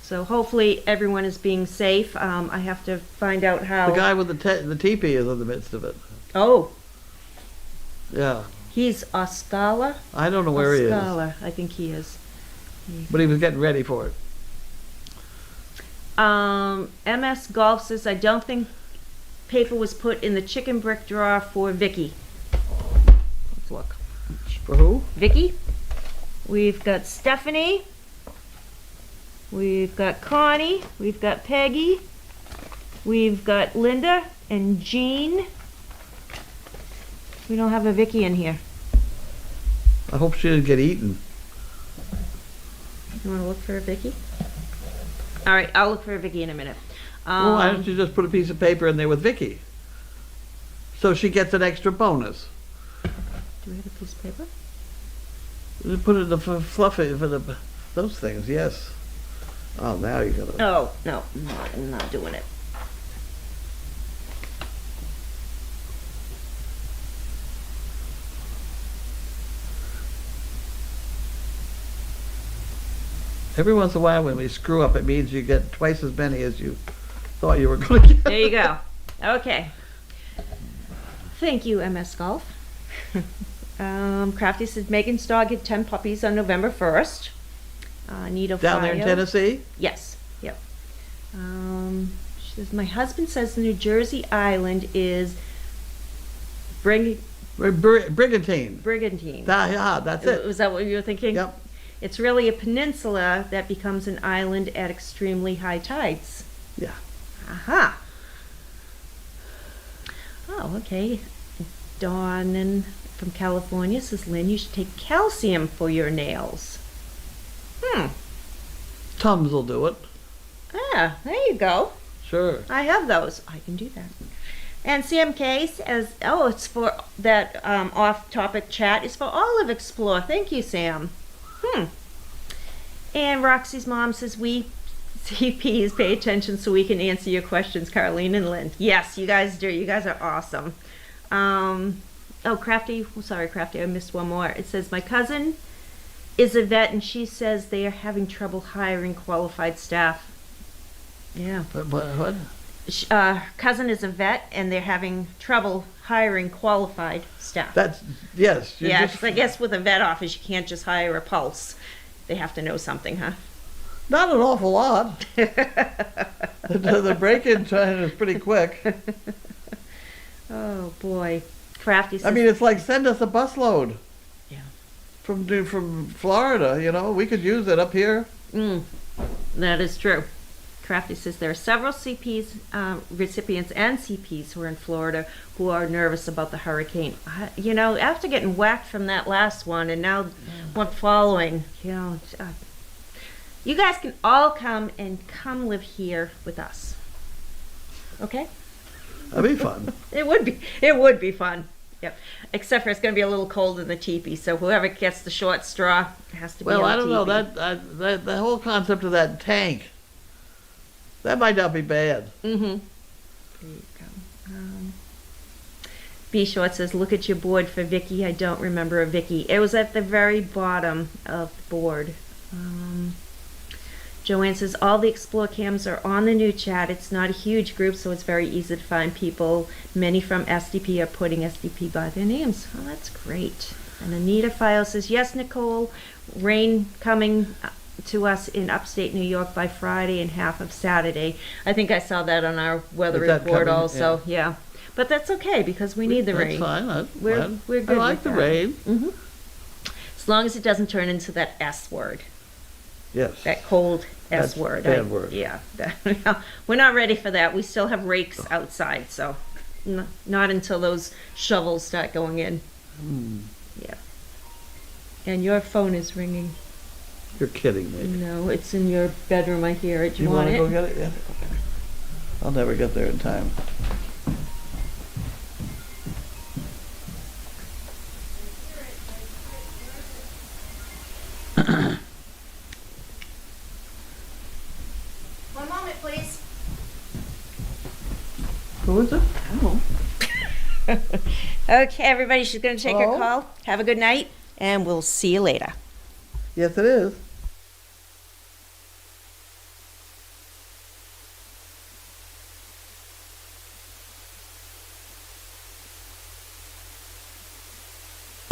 So hopefully everyone is being safe. I have to find out how... The guy with the teepee is in the midst of it. Oh. Yeah. He's Oscala? I don't know where he is. Oscala, I think he is. But he was getting ready for it. MS Golf says, I don't think paper was put in the chicken brick drawer for Vicky. Let's look. For who? Vicky. We've got Stephanie. We've got Connie. We've got Peggy. We've got Linda and Jean. We don't have a Vicky in here. I hope she didn't get eaten. You want to look for a Vicky? All right, I'll look for a Vicky in a minute. Well, why don't you just put a piece of paper in there with Vicky? So she gets an extra bonus. Do we have a piece of paper? Put it in the fluffy for those things, yes. Oh, now you gotta. Oh, no, I'm not doing it. Every once in a while when we screw up, it means you get twice as many as you thought you were going to get. There you go. Okay. Thank you, MS Golf. Crafty says Megan's dog had 10 puppies on November 1st. Nito Down there in Tennessee? Yes. Yep. She says, my husband says the New Jersey island is Brigantine. Brigantine. Yeah, that's it. Was that what you were thinking? Yep. It's really a peninsula that becomes an island at extremely high tides. Yeah. Aha. Oh, okay. Dawn from California says, Lynn, you should take calcium for your nails. Tums will do it. Ah, there you go. Sure. I have those. I can do that. And CMK says, oh, it's for that off-topic chat is for Olive Explore. Thank you, Sam. And Roxy's mom says, we CPs pay attention so we can answer your questions, Carlene and Lynn. Yes, you guys do. You guys are awesome. Crafty, sorry, Crafty, I missed one more. It says, my cousin is a vet and she says they are having trouble hiring qualified staff. Yeah. What? Cousin is a vet and they're having trouble hiring qualified staff. That's, yes. Yeah, because I guess with a vet office you can't just hire a pulse. They have to know something, huh? Not an awful lot. The break-in time is pretty quick. Oh boy, Crafty says, I mean, it's like send us a busload. Yeah. From Florida, you know, we could use it up here. That is true. Crafty says there are several CPs, recipients and CPs who are in Florida who are nervous about the hurricane. You know, after getting whacked from that last one and now one following, you know, you guys can all come live here with us. Okay? That'd be fun. It would be fun. Yep. Except for it's going to be a little cold in the teepee, so whoever gets the short straw has to be in the Well, I don't know, teepee. the whole concept of that tank, that might not be bad. There you go. B Short says, look at your board for Vicky. I don't remember a Vicky. It was at the very bottom of the board. Joanne says, all the Explore cams are on the new chat. It's not a huge group, so it's very easy to find people. Many from SDP are putting SDP by their names. Oh, that's great. And Anita File says, yes, Nicole, rain coming to us in upstate New York by Friday and half of Saturday. I think I saw that on our weather Is that report coming? also. Yeah. But that's okay because we need the rain. That's fine. We're good I like with the that. rain. As long as it doesn't turn into that S word. Yes. That cold S That's word. bad word. Yeah. We're not ready for that. We still have rakes outside, so not until those shovels start going in. Yeah. And your phone is ringing. You're kidding me. No, it's in your bedroom. I hear it. Do you want want it? to go get it? Yeah. I'll never get there in time. One moment, please. Who is it? Oh. Okay, everybody, she's going to take her Oh. call. Have a good night, and we'll see you later. Yes, it is.